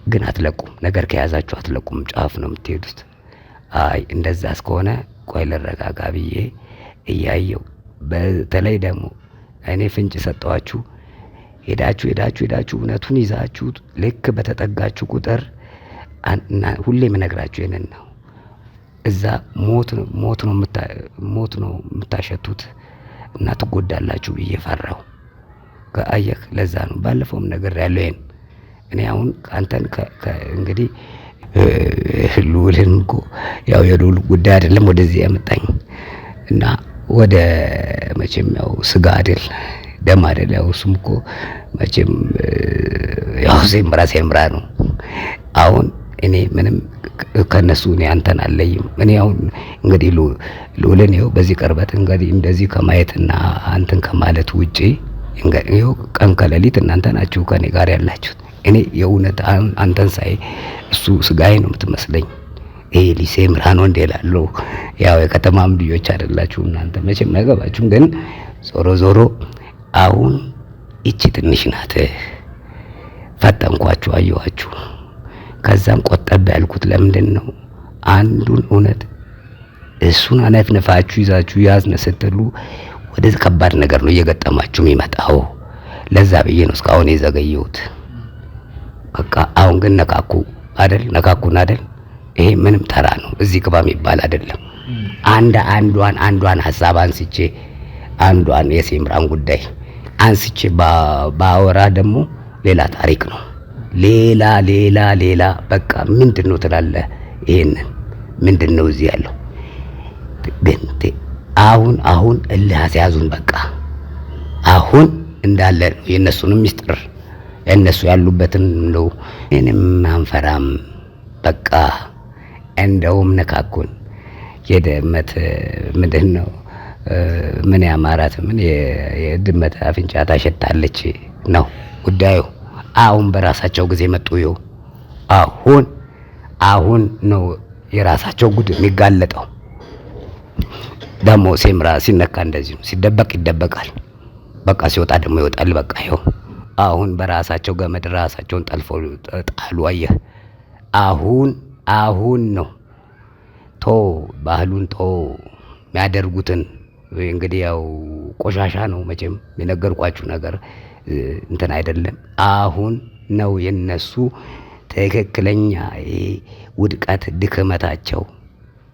ግን አትለቁም፣ ነገር ከያዛችሁ አትለቁም፣ ጫፍ ነው የምትሄዱት። አይ እንደዛ እስከሆነ ቆይ ልረጋጋ ብዬ እያየው፣ በተለይ ደግሞ እኔ ፍንጭ ሰጠዋችሁ፣ ሄዳችሁ እውነቱን ይዛችሁ ልክ በተጠጋችሁ ቁጥር ሁሌ የምነግራችሁ ይሄንን ነው። እዛ ሞት ነው የምታሸቱት እና ትጎዳላችሁ ብዬ ፈራሁ። አየህ፣ ለዛ ነው ባለፈውም ነገር ያለው ይሄን። እኔ አሁን አንተን እንግዲህ ልዑልን እኮ ያው የልዑል ጉዳይ አይደለም ወደዚህ ያመጣኝ እና ወደ መቼም ያው ስጋ አይደል ደም አይደል፣ ያው እሱም እኮ መቼም ያው ሴምራ ነው። አሁን እኔ ምንም ከነሱ እኔ አንተን አለይም። እኔ አሁን እንግዲህ ልዑልን ይኸው በዚህ ቅርበት እንግዲህ እንደዚህ ከማየትና አንተን ከማለት ውጪ ይኸው ቀን ከሌሊት እናንተ ናችሁ ከኔ ጋር ያላችሁት። እኔ የእውነት አንተን ሳይ እሱ ስጋዬ ነው የምትመስለኝ። ይሄ ሊሴምራ ነው እንደ እላለሁ። ያው የከተማም ልጆች አይደላችሁ እናንተ መቼም አይገባችሁም። ግን ዞሮ አሁን እቺ ትንሽ ናት። ፈጠንኳችሁ፣ አየኋችሁ። ከዛም ቆጠብ ያልኩት ለምንድን ነው አንዱን እውነት እሱን አነፍንፋችሁ ይዛችሁ ያዝነ ስትሉ ወደ ከባድ ነገር ነው እየገጠማችሁ የሚመጣው። ለዛ ብዬ ነው እስካሁን የዘገየሁት። በቃ አሁን ግን ነካኩን አይደል? ይሄ ምንም ተራ ነው፣ እዚህ ግባ የሚባል አይደለም። አንዷን ሐሳብ አንስቼ አንዷን የሴምራን ጉዳይ አንስቼ ባወራ ደግሞ ሌላ ታሪክ ነው። ሌላ በቃ ምንድነው ትላለህ? ይሄንን ምንድነው እዚህ ያለው? ግን አሁን እልህ አስያዙን። በቃ አሁን እንዳለ ነው የነሱንም ሚስጥር እነሱ ያሉበትን ነው። እኔም አንፈራም። በቃ እንደውም ነካኩን። የድመት ምንድነው ምን ያማራት ምን የድመት አፍንጫ ታሸታለች ነው ጉዳዩ። አሁን በራሳቸው ጊዜ መጡ። ይኸው አሁን ነው የራሳቸው ጉድ የሚጋለጠው። ደግሞ ሴምራ ሲነካ እንደዚህ ነው። ሲደበቅ ይደበቃል፣ በቃ ሲወጣ ደግሞ ይወጣል። በቃ ይኸው አሁን በራሳቸው ገመድ ራሳቸውን ጠልፈው ጣሉ። አየህ፣ አሁን ነው ባህሉን የሚያደርጉትን እንግዲህ ያው ቆሻሻ ነው መቼም የነገርኳችሁ ነገር እንትን አይደለም። አሁን ነው የነሱ ትክክለኛ ውድቀት ድክመታቸው።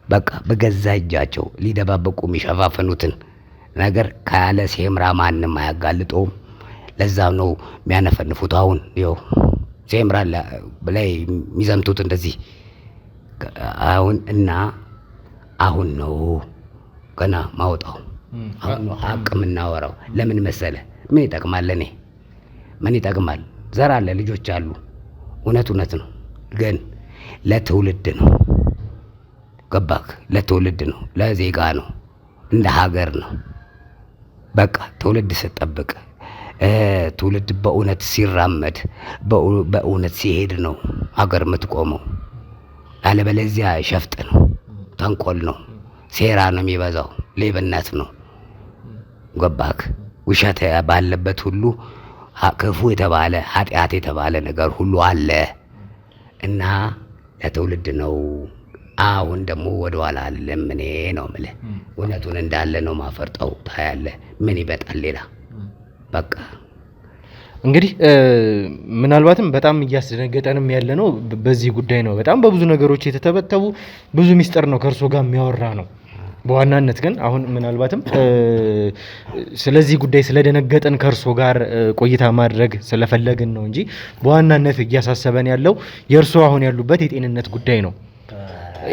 በቃ በገዛ እጃቸው ሊደባበቁ የሚሸፋፈኑትን ነገር ካለ ሴምራ ማንም አያጋልጠውም። ለዛ ነው የሚያነፈንፉት። አሁን ይኸው ሴምራ ላይ የሚዘምቱት እንደዚህ አሁን ነው ገና ማውጣው። አሁን ነው ሀቅ የምናወራው። ለምን መሰለ? ምን ይጠቅማል? ለኔ ምን ይጠቅማል? ዘር አለ፣ ልጆች አሉ። እውነት ነው፣ ግን ለትውልድ ነው። ገባክ? ለትውልድ ነው፣ ለዜጋ ነው፣ እንደ ሀገር ነው። በቃ ትውልድ ስጠብቅ ትውልድ በእውነት ሲራመድ በእውነት ሲሄድ ነው ሀገር የምትቆመው። አለበለዚያ ሸፍጥ ነው፣ ተንኮል ነው፣ ሴራ ነው የሚበዛው፣ ሌብነት ነው። ገባክ? ውሸት ባለበት ሁሉ ክፉ የተባለ ኃጢአት የተባለ ነገር ሁሉ አለ እና ለትውልድ ነው። አሁን ደግሞ ወደ ኋላ አለም። እኔ ነው የምልህ እውነቱን እንዳለ ነው ማፈርጠው። ታያለህ ምን ይበጣል ሌላ። በቃ እንግዲህ ምናልባትም በጣም እያስደነገጠንም ያለ ነው በዚህ ጉዳይ ነው። በጣም በብዙ ነገሮች የተተበተቡ ብዙ ሚስጥር ነው ከእርሶ ጋር የሚያወራ ነው። በዋናነት ግን አሁን ምናልባትም ስለዚህ ጉዳይ ስለደነገጠን ከእርሶ ጋር ቆይታ ማድረግ ስለፈለግን ነው እንጂ በዋናነት እያሳሰበን ያለው የእርሶ አሁን ያሉበት የጤንነት ጉዳይ ነው።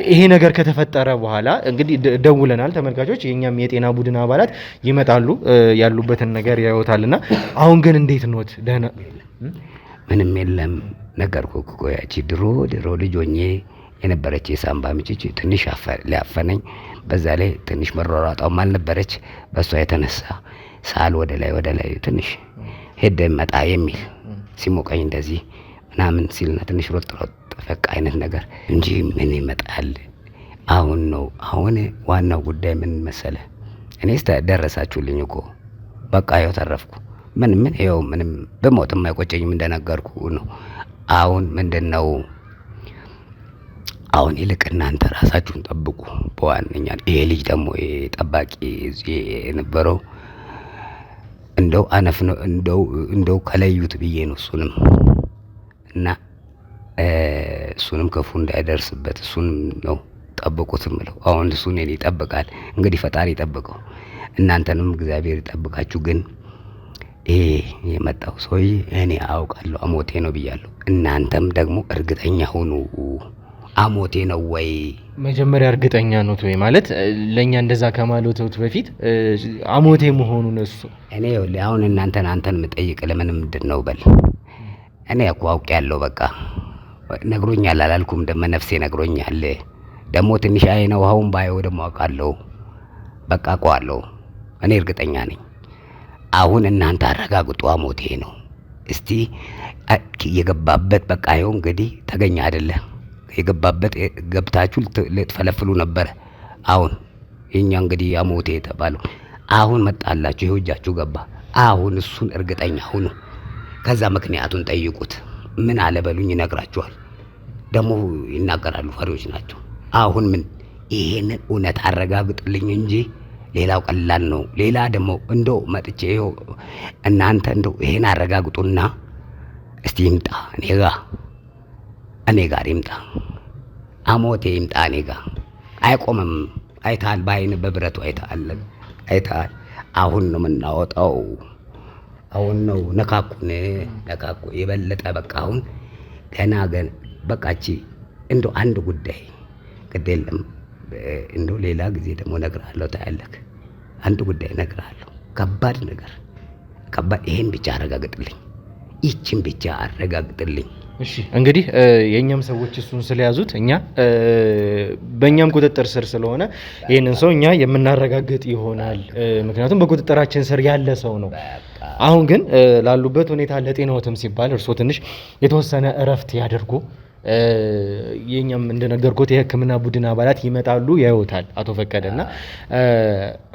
ይሄ ነገር ከተፈጠረ በኋላ እንግዲህ ደውለናል። ተመልካቾች የኛም የጤና ቡድን አባላት ይመጣሉ፣ ያሉበትን ነገር ያዩታልና አሁን ግን እንዴት ኖት? ደህና? ምንም የለም ነገርኩህ እኮ ያቺ ድሮ ልጅ ሆኜ የነበረች የሳምባ ምችች ትንሽ ሊያፈነኝ፣ በዛ ላይ ትንሽ መሯሯጣውም አልነበረች። በሷ የተነሳ ሳል ወደ ላይ ትንሽ ሄደ መጣ የሚል ሲሞቀኝ እንደዚህ ምናምን ሲልና ትንሽ ሮጥ ፈቅ አይነት ነገር እንጂ ምን ይመጣል። አሁን ዋናው ጉዳይ ምን መሰለ? እኔስ ደረሳችሁልኝ እኮ በቃ ያው ተረፍኩ። ምን ይኸው ምንም በሞትም አይቆጨኝም እንደነገርኩ ነው። አሁን ምንድነው አሁን ይልቅ እናንተ ራሳችሁን ጠብቁ። በዋነኛ ይሄ ልጅ ደግሞ ጠባቂ እዚህ የነበረው እንደው አነፍነው እንደው ከለዩት ብዬ ነው እሱንም እና እሱንም ክፉ እንዳይደርስበት እሱንም ነው ጠብቁት እምለው። አሁን እሱን እኔ ይጠብቃል እንግዲህ ፈጣሪ ይጠብቀው፣ እናንተንም እግዚአብሔር ይጠብቃችሁ። ግን ይሄ የመጣው ሰውዬ እኔ አውቃለሁ አሞቴ ነው ብያለሁ። እናንተም ደግሞ እርግጠኛ ሁኑ። አሞቴ ነው ወይ? መጀመሪያ እርግጠኛ ነው ወይ ማለት ለኛ እንደዛ ከማለቱ በፊት አሞቴ መሆኑን እሱ እኔ አሁን አንተን የምጠይቅ ለምን ምንድነው በል። እኔ እኮ አውቄያለሁ በቃ ነግሮኛል አላልኩም? ደመ ነፍሴ ነግሮኛል። ደግሞ ትንሽ አይነው አሁን ባየው ደግሞ አውቃለሁ በቃ አውቀዋለሁ። እኔ እርግጠኛ ነኝ። አሁን እናንተ አረጋግጡ አሞቴ ነው። እስቲ የገባበት በቃ ይኸው እንግዲህ ተገኘ አይደለ? የገባበት ገብታችሁ ልትፈለፍሉ ነበር። አሁን የኛ እንግዲህ አሞቴ የተባለው አሁን መጣላችሁ፣ ይኸው እጃችሁ ገባ። አሁን እሱን እርግጠኛ ሁኑ። ከዛ ምክንያቱን ጠይቁት። ምን አለ በሉኝ፣ ይነግራችኋል። ደግሞ ይናገራሉ፣ ፈሪዎች ናቸው። አሁን ምን ይሄንን እውነት አረጋግጥልኝ እንጂ ሌላው ቀላል ነው። ሌላ ደግሞ እንደው መጥቼ ይኸው እናንተ እንደው ይሄን አረጋግጡና እስቲ ይምጣ እኔ ጋር ይምጣ፣ አሞቴ ይምጣ እኔ ጋር። አይቆምም። አይታል፣ በአይን በብረቱ አይታል። አሁን ነው የምናወጣው። አሁን ነው ነካኩ የበለጠ በቃ አሁን ገና በቃቺ እንደው አንድ ጉዳይ ግዴለም እንደው ሌላ ጊዜ ደግሞ እነግርሃለሁ። ታያለህ፣ አንድ ጉዳይ እነግርሃለሁ፣ ከባድ ነገር ከባድ። ይሄን ብቻ አረጋግጥልኝ፣ ይችን ብቻ አረጋግጥልኝ። እሺ እንግዲህ የኛም ሰዎች እሱን ስለያዙት እኛ በእኛም ቁጥጥር ስር ስለሆነ ይሄንን ሰው እኛ የምናረጋግጥ ይሆናል። ምክንያቱም በቁጥጥራችን ስር ያለ ሰው ነው። አሁን ግን ላሉበት ሁኔታ ለጤናዎትም ሲባል እርሶ ትንሽ የተወሰነ እረፍት ያደርጉ። የኛም እንደነገርኩት የሕክምና ቡድን አባላት ይመጣሉ፣ ያዩታል አቶ ፈቀደና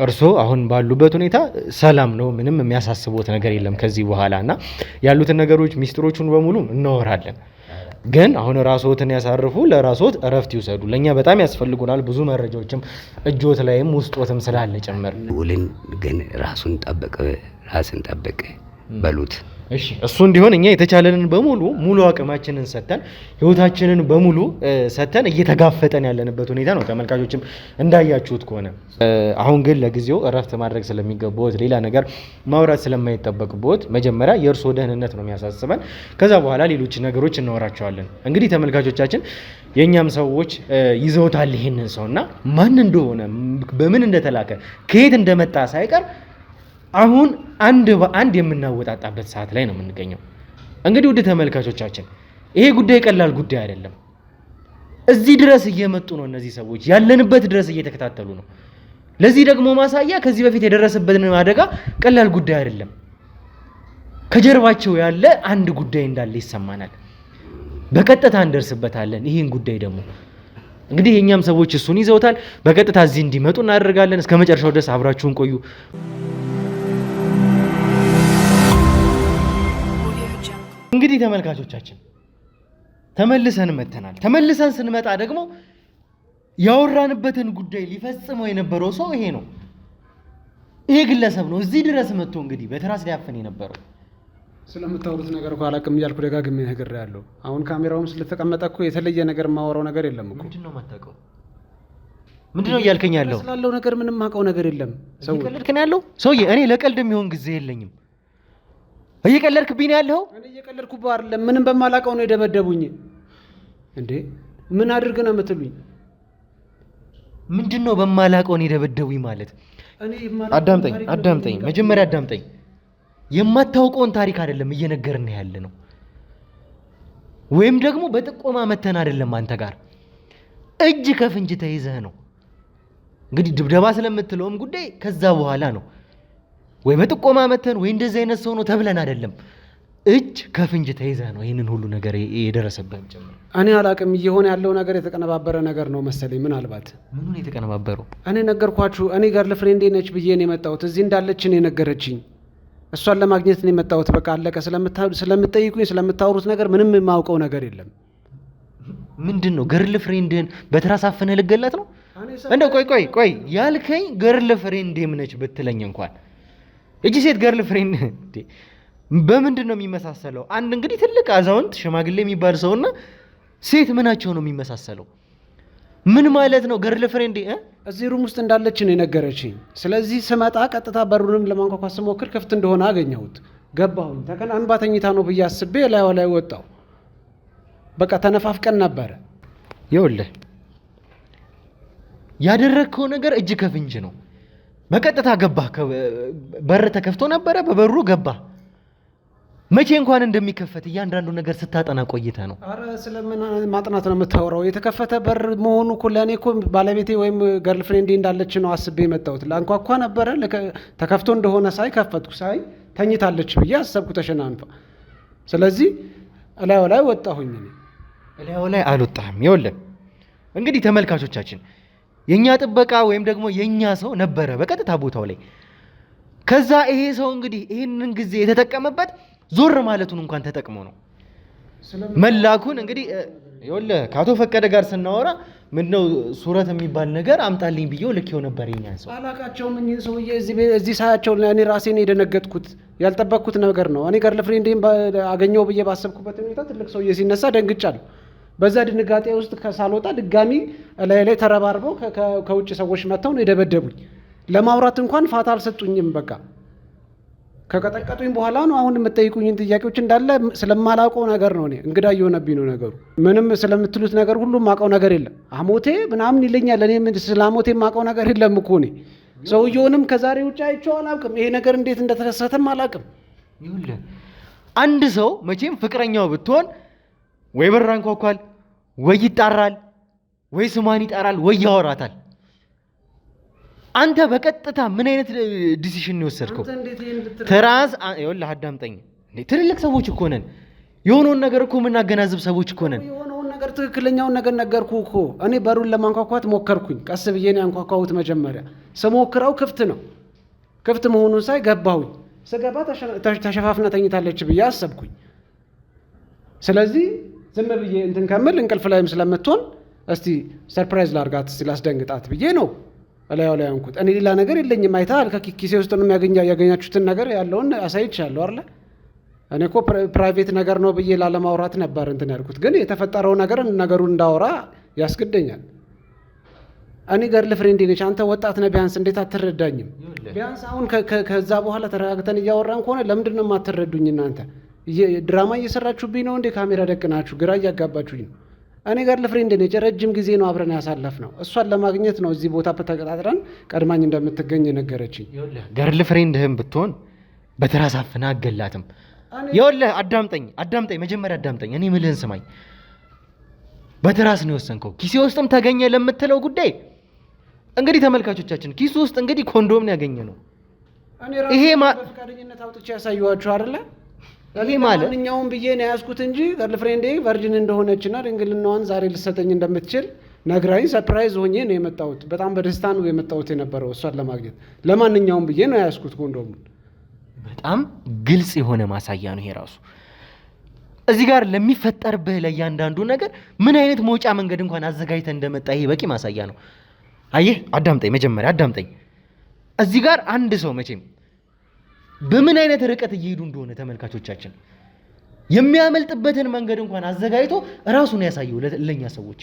እርሶ አሁን ባሉበት ሁኔታ ሰላም ነው። ምንም የሚያሳስቦት ነገር የለም ከዚህ በኋላና ያሉትን ነገሮች ሚስጥሮቹን በሙሉ እናወራለን። ግን አሁን ራስዎትን ያሳርፉ፣ ለራስዎት እረፍት ይውሰዱ። ለኛ በጣም ያስፈልጉናል። ብዙ መረጃዎችም እጆት ላይም ውስጦትም ስላለ ጨመር ውልን ግን ራስን ጠብቅ በሉት። እሺ እሱ እንዲሆን እኛ የተቻለንን በሙሉ ሙሉ አቅማችንን ሰተን ህይወታችንን በሙሉ ሰተን እየተጋፈጠን ያለንበት ሁኔታ ነው። ተመልካቾችም እንዳያችሁት ከሆነ አሁን ግን ለጊዜው እረፍት ማድረግ ስለሚገባዎት ሌላ ነገር ማውራት ስለማይጠበቅብዎት መጀመሪያ የእርሶ ደህንነት ነው የሚያሳስበን። ከዛ በኋላ ሌሎች ነገሮች እናወራቸዋለን። እንግዲህ ተመልካቾቻችን የኛም ሰዎች ይዘውታል ይሄንን ሰውና ማን እንደሆነ በምን እንደተላከ ከየት እንደመጣ ሳይቀር አሁን አንድ በአንድ የምናወጣጣበት ሰዓት ላይ ነው የምንገኘው። እንግዲህ ውድ ተመልካቾቻችን ይሄ ጉዳይ ቀላል ጉዳይ አይደለም። እዚህ ድረስ እየመጡ ነው እነዚህ ሰዎች፣ ያለንበት ድረስ እየተከታተሉ ነው። ለዚህ ደግሞ ማሳያ ከዚህ በፊት የደረሰበትን አደጋ ቀላል ጉዳይ አይደለም። ከጀርባቸው ያለ አንድ ጉዳይ እንዳለ ይሰማናል። በቀጥታ እንደርስበታለን። ይሄን ጉዳይ ደግሞ እንግዲህ የኛም ሰዎች እሱን ይዘውታል። በቀጥታ እዚህ እንዲመጡ እናደርጋለን። እስከ መጨረሻው ድረስ አብራችሁን ቆዩ። እንግዲህ ተመልካቾቻችን ተመልሰን መተናል። ተመልሰን ስንመጣ ደግሞ ያወራንበትን ጉዳይ ሊፈጽመው የነበረው ሰው ይሄ ነው። ይሄ ግለሰብ ነው እዚህ ድረስ መጥቶ እንግዲህ በትራስ ሊያፈን የነበረው። ስለምታወሩት ነገር እኮ አላውቅም እያልኩ ደጋግሜ ነግሬያለሁ። አሁን ካሜራውም ስለተቀመጠ እኮ የተለየ ነገር የማወራው ነገር የለም እኮ። ምንድነው የማታውቀው? ምንድነው እያልከኝ ያለው? ስላለው ነገር ምንም የማውቀው ነገር የለም። ሰው እየቀለድከኝ ያለው ሰውዬ፣ እኔ ለቀልድ የሚሆን ጊዜ የለኝም። እየቀለድክብኝ ነው ያለው? እኔ እየቀለድኩብህ አይደለም። ምንም በማላውቀው ነው የደበደቡኝ። እንዴ ምን አድርግ ነው የምትሉኝ? ምንድነው በማላውቀው ነው የደበደቡኝ ማለት? አዳምጠኝ፣ መጀመሪያ አዳምጠኝ። የማታውቀውን ታሪክ አይደለም እየነገርን ያለ ነው። ወይም ደግሞ በጥቆማ መተን አይደለም አንተ ጋር እጅ ከፍንጅ ተይዘህ ነው። እንግዲህ ድብደባ ስለምትለውም ጉዳይ ከዛ በኋላ ነው። ወይ በጥቆማ መተን ወይ እንደዚህ አይነት ሰው ነው ተብለን አይደለም። እጅ ከፍንጅ ተይዘህ ነው ይሄንን ሁሉ ነገር የደረሰብህም ጭምር። እኔ አላውቅም። እየሆነ ያለው ነገር የተቀነባበረ ነገር ነው መሰለኝ። ምናልባት ምኑን የተቀነባበረው? እኔ ነገርኳችሁ። እኔ ጋር ለፍሬንዴ ነች ብዬ ነው የመጣሁት። እዚህ እንዳለች ነው የነገረችኝ። እሷን ለማግኘት ነው የመጣሁት። በቃ አለቀ። ስለምትጠይቁኝ ስለምታወሩት ነገር ምንም የማውቀው ነገር የለም። ምንድነው ገርል ፍሬንድህን በትራስ አፍነህ ልገላት ነው? እንደው ቆይ ያልከኝ ገርል ፍሬንድም ነች ብትለኝ እንኳን እጂ ሴት ገርል ፍሬንድ በምንድን ነው የሚመሳሰለው? አንድ እንግዲህ ትልቅ አዛውንት ሽማግሌ የሚባል ሰውና ሴት ምናቸው ነው የሚመሳሰለው? ምን ማለት ነው ገርል ፍሬንድ? እዚህ ሩም ውስጥ እንዳለች ነው የነገረችኝ። ስለዚህ ስመጣ ቀጥታ በሩንም ለማንኳኳት ስሞክር ክፍት እንደሆነ አገኘሁት። ገባሁኝ። ተከናንባ ተኝታ ነው ብዬ አስቤ ላይ ወጣሁ። በቃ ተነፋፍቀን ነበረ። ይኸውልህ ያደረግከው ነገር እጅ ከፍንጅ ነው። በቀጥታ ገባህ። በር ተከፍቶ ነበረ፣ በበሩ ገባህ። መቼ እንኳን እንደሚከፈት እያንዳንዱ ነገር ስታጠና ቆይተ ነው። አረ ስለምን ማጥናት ነው የምታወራው? የተከፈተ በር መሆኑ እኮ ለእኔ እኮ ባለቤቴ ወይም ገርል ፍሬንዴ እንዳለች ነው አስቤ የመጣሁት። ላንኳኳ ነበረ፣ ተከፍቶ እንደሆነ ሳይ ከፈትኩ። ሳይ ተኝታለች ብዬ አሰብኩ ተሸናንፋ። ስለዚህ እላዩ ላይ ወጣሁኝ። እላዩ ላይ አልወጣህም። ይኸውልህ እንግዲህ ተመልካቾቻችን የኛ ጥበቃ ወይም ደግሞ የኛ ሰው ነበረ በቀጥታ ቦታው ላይ። ከዛ ይሄ ሰው እንግዲህ ይሄንን ጊዜ የተጠቀመበት ዞር ማለቱን እንኳን ተጠቅሞ ነው መላኩን። እንግዲህ ይኸውልህ ከአቶ ፈቀደ ጋር ስናወራ ምንድነው ሱረት የሚባል ነገር አምጣልኝ ብዬው ልኬው ነበር። የኛን ሰው አላቃቸውም። እኚህ ሰውዬ እዚህ ሳያቸው እኔ ራሴን የደነገጥኩት ያልጠበቅኩት ነገር ነው። እኔ ገርል ፍሬንዴን አገኘው ብዬ ባሰብኩበት ሁኔታ ትልቅ ሰውዬ ሲነሳ ደንግጫለሁ። በዛ ድንጋጤ ውስጥ ከሳልወጣ ድጋሚ ላይ ተረባርበው ከውጭ ሰዎች መጥተው ነው የደበደቡኝ። ለማውራት እንኳን ፋታ አልሰጡኝም። በቃ ከቀጠቀጡኝ በኋላ ነው አሁን የምትጠይቁኝን ጥያቄዎች እንዳለ ስለማላውቀው ነገር ነው። እኔ እንግዳ እየሆነብኝ ነው ነገሩ። ምንም ስለምትሉት ነገር ሁሉ የማውቀው ነገር የለም። አሞቴ ምናምን ይለኛል። እኔ ስለ አሞቴ የማውቀው ነገር የለም እኮ እኔ ሰውየውንም ከዛሬ ውጭ አይቼው አላውቅም። ይሄ ነገር እንዴት እንደተከሰተም አላውቅም። ይኸውልህ አንድ ሰው መቼም ፍቅረኛው ብትሆን ወይ በር አንኳኳል፣ ወይ ይጣራል፣ ወይ ስሟን ይጣራል፣ ወይ ያወራታል። አንተ በቀጥታ ምን አይነት ዲሲሽን ነው የወሰድከው? ትራስ ይኸውልህ አዳምጠኝ። ትልልቅ ሰዎች እኮ ነን። የሆነውን ነገር እኮ የምናገናዝብ ሰዎች እኮ ነን። የሆነውን ነገር ትክክለኛውን ነገር ነገርኩህ እኮ። እኔ በሩን ለማንኳኳት ሞከርኩኝ። ቀስ ብዬ ነው ያንኳኳሁት። መጀመሪያ ስሞክረው ክፍት ነው። ክፍት መሆኑን ሳይ ገባሁኝ። ስገባ ተሸፋፍና ተኝታለች ብዬ አሰብኩኝ። ስለዚህ ዝም ብዬ እንትን ከምል እንቅልፍ ላይም ስለምትሆን እስቲ ሰርፕራይዝ ላርጋት እስቲ ላስደንግጣት ብዬ ነው እላዩ ላይ አንኩት። እኔ ሌላ ነገር የለኝም። አይተሃል፣ ከኪሴ ውስጥ ነው ያገኛችሁትን ነገር ያለውን አሳይቻለሁ አይደል? እኔ እኮ ፕራይቬት ነገር ነው ብዬ ላለማውራት ነበር እንትን ያልኩት፣ ግን የተፈጠረው ነገር ነገሩን እንዳወራ ያስገደኛል። እኔ ገርል ፍሬንዴ ነች፣ አንተ ወጣት ነህ። ቢያንስ እንዴት አትረዳኝም? ቢያንስ አሁን ከዛ በኋላ ተረጋግተን እያወራን ከሆነ ለምንድን ነው የማትረዱኝ እናንተ? ድራማ እየሰራችሁብኝ ነው እንዴ? ካሜራ ደቅናችሁ ግራ እያጋባችሁኝ ነው። እኔ ገርል ፍሬንድ ነች፣ ረጅም ጊዜ ነው አብረን ያሳለፍነው። እሷን ለማግኘት ነው እዚህ ቦታ ተቀጣጥረን ቀድማኝ እንደምትገኝ የነገረችኝ። ገርል ፍሬንድህም ብትሆን በትራስ አፍነህ አገላትም። ይኸውልህ አዳምጠኝ፣ መጀመሪያ አዳምጠኝ። እኔ ምልህን ስማኝ። በትራስ ነው የወሰንከው። ኪሴ ውስጥም ተገኘ ለምትለው ጉዳይ እንግዲህ ተመልካቾቻችን ኪሱ ውስጥ እንግዲህ ኮንዶም ነው ያገኘ ነው። ይሄ በፈቃደኝነት አውጥቼ ያሳየኋችሁ አይደለ? ይሄ ማለት ማንኛውም ብዬ ነው ያዝኩት እንጂ ገርል ፍሬንዴ ቨርጂን እንደሆነችና ድንግልናዋን ዛሬ ልሰጠኝ እንደምትችል ነግራኝ ሰርፕራይዝ ሆኜ ነው የመጣሁት። በጣም በደስታ ነው የመጣሁት የነበረው እሷን ለማግኘት። ለማንኛውም ብዬ ነው ያዝኩት ኮንዶሙን። በጣም ግልጽ የሆነ ማሳያ ነው ይሄ ራሱ። እዚህ ጋር ለሚፈጠርብህ ለእያንዳንዱ ነገር ምን አይነት መውጫ መንገድ እንኳን አዘጋጅተህ እንደመጣ ይሄ በቂ ማሳያ ነው። አየህ፣ አዳምጠኝ፣ መጀመሪያ አዳምጠኝ። እዚህ ጋር አንድ ሰው መቼም በምን አይነት ርቀት እየሄዱ እንደሆነ ተመልካቾቻችን የሚያመልጥበትን መንገድ እንኳን አዘጋጅቶ ራሱን ያሳየው ለኛ ሰዎች።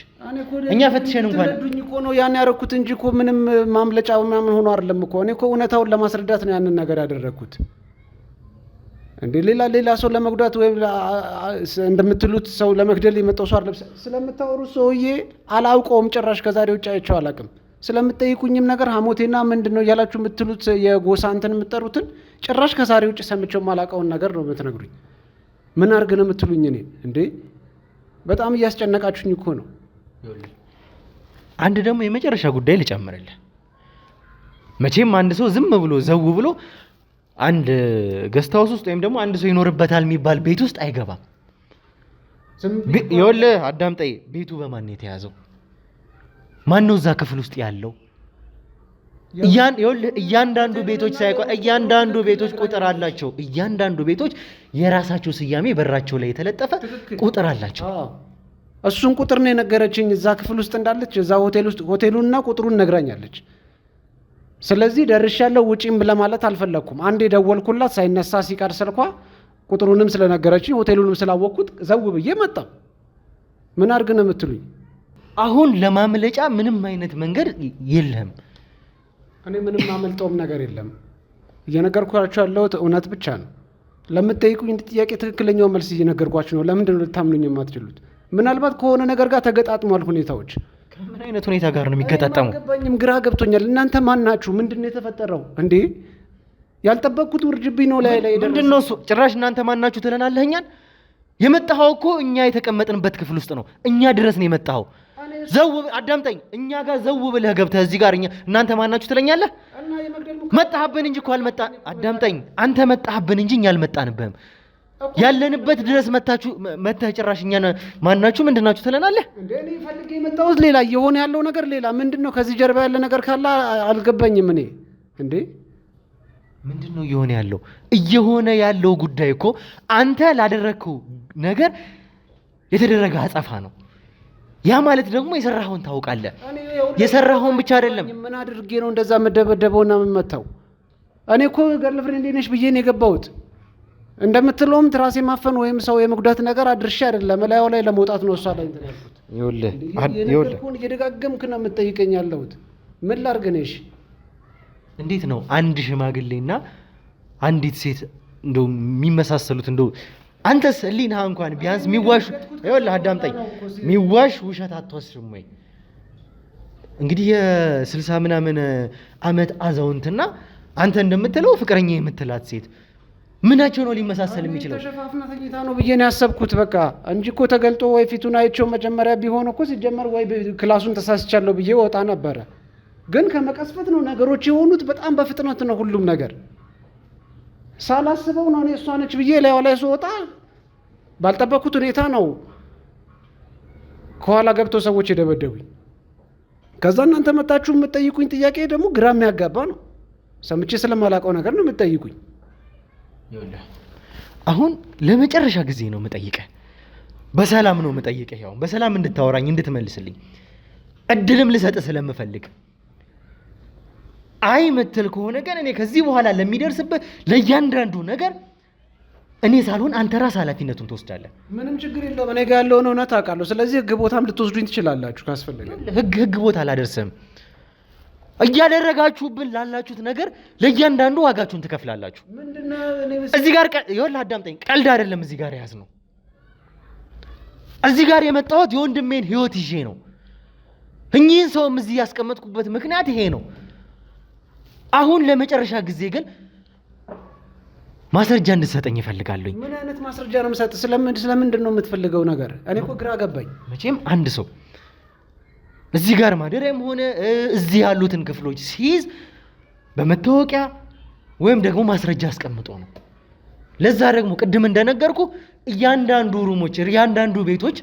እኛ ፈትሸን እንኳን ትረዱኝ እኮ ነው ያን ያደረኩት እንጂ እኮ ምንም ማምለጫ ምናምን ሆኖ አይደለም እኮ። እኔ እኮ እውነታውን ለማስረዳት ነው ያንን ነገር ያደረኩት። እንዴ ሌላ ሰው ለመጉዳት ወይም እንደምትሉት ሰው ለመግደል የመጣው ሰው አይደለም። ስለምታወሩት ሰውዬ አላውቀውም ጭራሽ። ከዛሬ ውጭ አይቼው አላውቅም። ስለምትጠይቁኝም ነገር ሐሞቴና ምንድነው እያላችሁ የምትሉት የጎሳ እንትን የምትጠሩትን ጭራሽ ከዛሬ ውጭ ሰምቼው ማላውቀውን ነገር ነው የምትነግሩኝ። ምን አድርግ ነው የምትሉኝ? እኔ እንዴ በጣም እያስጨነቃችሁኝ እኮ ነው። አንድ ደግሞ የመጨረሻ ጉዳይ ልጨምርልህ። መቼም አንድ ሰው ዝም ብሎ ዘው ብሎ አንድ ገስት ሃውስ ውስጥ ወይም ደግሞ አንድ ሰው ይኖርበታል የሚባል ቤት ውስጥ አይገባም። ይኸውልህ አዳምጠኝ፣ ቤቱ በማን ነው የተያዘው? ማን ነው እዛ ክፍል ውስጥ ያለው? እያንዳንዱ ቤቶች እያንዳንዱ ቤቶች ቁጥር አላቸው። እያንዳንዱ ቤቶች የራሳቸው ስያሜ በራቸው ላይ የተለጠፈ ቁጥር አላቸው። እሱን ቁጥር ነው የነገረችኝ። እዛ ክፍል ውስጥ እንዳለች እዛ ሆቴል ውስጥ ሆቴሉንና ቁጥሩን ነግራኛለች። ስለዚህ ደርሻለሁ ውጪም ለማለት አልፈለኩም። አንዴ ደወልኩላት ሳይነሳ ሲቀር ስልኳ ቁጥሩንም ስለነገረችኝ ሆቴሉንም ስላወቅኩት ዘው ብዬ መጣ። ምን አድርግ ነው የምትሉኝ? አሁን ለማምለጫ ምንም አይነት መንገድ የለም። እኔ ምንም ማመልጠውም ነገር የለም። እየነገርኳችሁ ያለሁት እውነት ብቻ ነው። ለምትጠይቁኝ ጥያቄ ትክክለኛው መልስ እየነገርኳችሁ ነው። ለምንድን ነው ልታምኑኝ የማትችሉት? ምናልባት ከሆነ ነገር ጋር ተገጣጥሟል ሁኔታዎች። ከምን አይነት ሁኔታ ጋር ነው የሚገጣጠሙ? አልገባኝም፣ ግራ ገብቶኛል። እናንተ ማን ናችሁ? ምንድን ነው የተፈጠረው እንዴ? ያልጠበቅኩት ውርጅብኝ ነው ላይ ምንድን ነው እሱ? ጭራሽ እናንተ ማን ናችሁ ትለናለህ እኛን? የመጣኸው እኮ እኛ የተቀመጥንበት ክፍል ውስጥ ነው። እኛ ድረስ ነው የመጣኸው። አዳምጠኝ። እኛ ጋር ዘው ብለህ ገብተህ እዚህ ጋር እናንተ ማን ናችሁ ትለኛለህ? መጣህብን እንጂ እኮ አዳምጠኝ። አንተ መጣህብን እንጂ እኛ አልመጣንብህም። ያለንበት ድረስ መተህ ጭራሽ እኛን ማናችሁ ምንድናችሁ ትለናለህ? እንዴ እኔ ፈልጌ የመጣሁት ሌላ፣ እየሆነ ያለው ነገር ሌላ። ምንድነው ከዚህ ጀርባ ያለ ነገር ካለ አልገባኝም። እኔ እንዴ ምንድነው እየሆነ ያለው? እየሆነ ያለው ጉዳይ እኮ አንተ ላደረግከው ነገር የተደረገ አጸፋ ነው። ያ ማለት ደግሞ የሰራኸውን ታውቃለህ። የሰራኸውን ብቻ አይደለም። ምን አድርጌ ነው እንደዛ መደበደበውና የምመታው? እኔ እኮ ገርልፍሬንድ ነሽ ብዬ ነው የገባሁት። እንደምትለውም ትራሴ ማፈን ወይም ሰው የመጉዳት ነገር አድርሼ አይደለም። ላይዋ ላይ ለመውጣት ነው እሷ ላይ እንትን ያልኩት። ይኸውልህ እየደጋገምክ ነው የምትጠይቀኝ ያለሁት። ምን ላድርግ ነሽ? እንዴት ነው አንድ ሽማግሌና አንዲት ሴት እንደው የሚመሳሰሉት? እንደው አንተስ ህሊና እንኳን ቢያንስ ሚዋሽ ይኸውልህ አዳምጠኝ፣ ሚዋሽ ውሸት አትወስድም ወይ? እንግዲህ የ60 ምናምን ዓመት አዛውንትና አንተ እንደምትለው ፍቅረኛ የምትላት ሴት ምናቸው ነው ሊመሳሰል የሚችለው? ተሸፋፍና ተኝታ ነው ብዬ ነው ያሰብኩት በቃ እንጂ እኮ ተገልጦ ወይ ፊቱን አይቼው መጀመሪያ ቢሆን እኮ ሲጀመር ወይ ክላሱን ተሳስቻለሁ ብዬ ወጣ ነበረ። ግን ከመቀስፈት ነው ነገሮች የሆኑት። በጣም በፍጥነት ነው ሁሉም ነገር። ሳላስበው ነው እኔ እሷ ነች ብዬ ላይዋ ላይ ስወጣ ባልጠበቅኩት ሁኔታ ነው ከኋላ ገብተው ሰዎች የደበደቡኝ። ከዛ እናንተ መጣችሁ የምትጠይቁኝ ጥያቄ ደግሞ ግራ የሚያጋባ ነው። ሰምቼ ስለማላውቀው ነገር ነው የምትጠይቁኝ። አሁን ለመጨረሻ ጊዜ ነው የምጠይቀህ፣ በሰላም ነው የምጠይቀህ። ያው በሰላም እንድታወራኝ እንድትመልስልኝ እድልም ልሰጥህ ስለምፈልግ። አይ ምትል ከሆነ ግን እኔ ከዚህ በኋላ ለሚደርስብህ ለእያንዳንዱ ነገር እኔ ሳልሆን አንተ ራስህ ኃላፊነቱን ትወስዳለህ። ምንም ችግር የለውም። እኔ ጋር ያለውን እውነት አውቃለሁ። ስለዚህ ህግ ቦታም ልትወስዱኝ ትችላላችሁ ካስፈለገ። ህግ ቦታ አላደርስም። እያደረጋችሁብን ላላችሁት ነገር ለእያንዳንዱ ዋጋችሁን ትከፍላላችሁ። እዚህ ጋር ይኸውልህ አዳምጠኝ፣ ቀልድ አይደለም። እዚህ ጋር ያዝ ነው። እዚህ ጋር የመጣሁት የወንድሜን ህይወት ይዤ ነው። እኚህን ሰውም እዚህ ያስቀመጥኩበት ምክንያት ይሄ ነው። አሁን ለመጨረሻ ጊዜ ግን ማስረጃ እንድትሰጠኝ እፈልጋለሁ። ምን አይነት ማስረጃ ነው የምሰጥ? ስለምንድን ነው የምትፈልገው ነገር? እኔ እኮ ግራ ገባኝ። መቼም አንድ ሰው እዚህ ጋር ማደሪያም ሆነ እዚህ ያሉትን ክፍሎች ሲይዝ በመታወቂያ ወይም ደግሞ ማስረጃ አስቀምጦ ነው። ለዛ ደግሞ ቅድም እንደነገርኩ እያንዳንዱ ሩሞች፣ እያንዳንዱ ቤቶች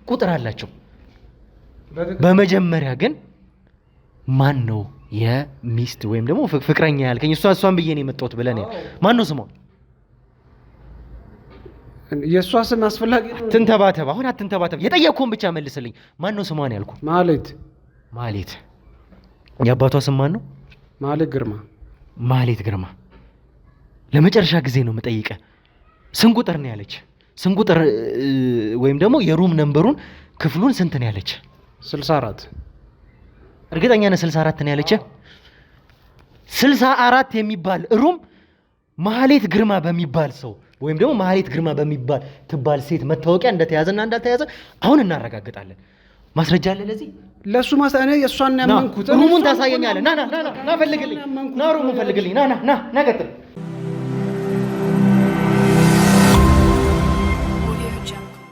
ቁጥር አላቸው። በመጀመሪያ ግን ማን ነው የሚስት ወይም ደግሞ ፍቅረኛ ያልከኝ? እሷን ብዬ ነው የመጣሁት ብለህ ነው። ማን ነው ስሟ? የእሷ ስም አስፈላጊ ነው? አትንተባተብ፣ አሁን አትንተባተብ። የጠየቅኩህን ብቻ መልስልኝ። ማን ነው ስሟን ያልኩ? ማሌት። የአባቷ ስም ማን ነው? ማሌት ግርማ። ለመጨረሻ ጊዜ ነው የምጠይቀህ። ስንት ቁጥር ነው ያለች? ስንት ቁጥር ወይም ደግሞ የሩም ነምበሩን ክፍሉን ስንት ነው ያለች? 64። እርግጠኛ ነህ 64 ነው ያለች? 64 የሚባል ሩም ማሌት ግርማ በሚባል ሰው ወይም ደግሞ ማሌት ግርማ በሚባል ትባል ሴት መታወቂያ እንደተያዘና እንዳልተያዘ አሁን እናረጋግጣለን። ማስረጃ አለ ለዚህ? ለሱ እኔ የእሷን ያመንኩት። ሩሙን ታሳየኛለህ። ና ፈልግልኝ። ና ሩሙን ፈልግልኝ። ና ቀጥል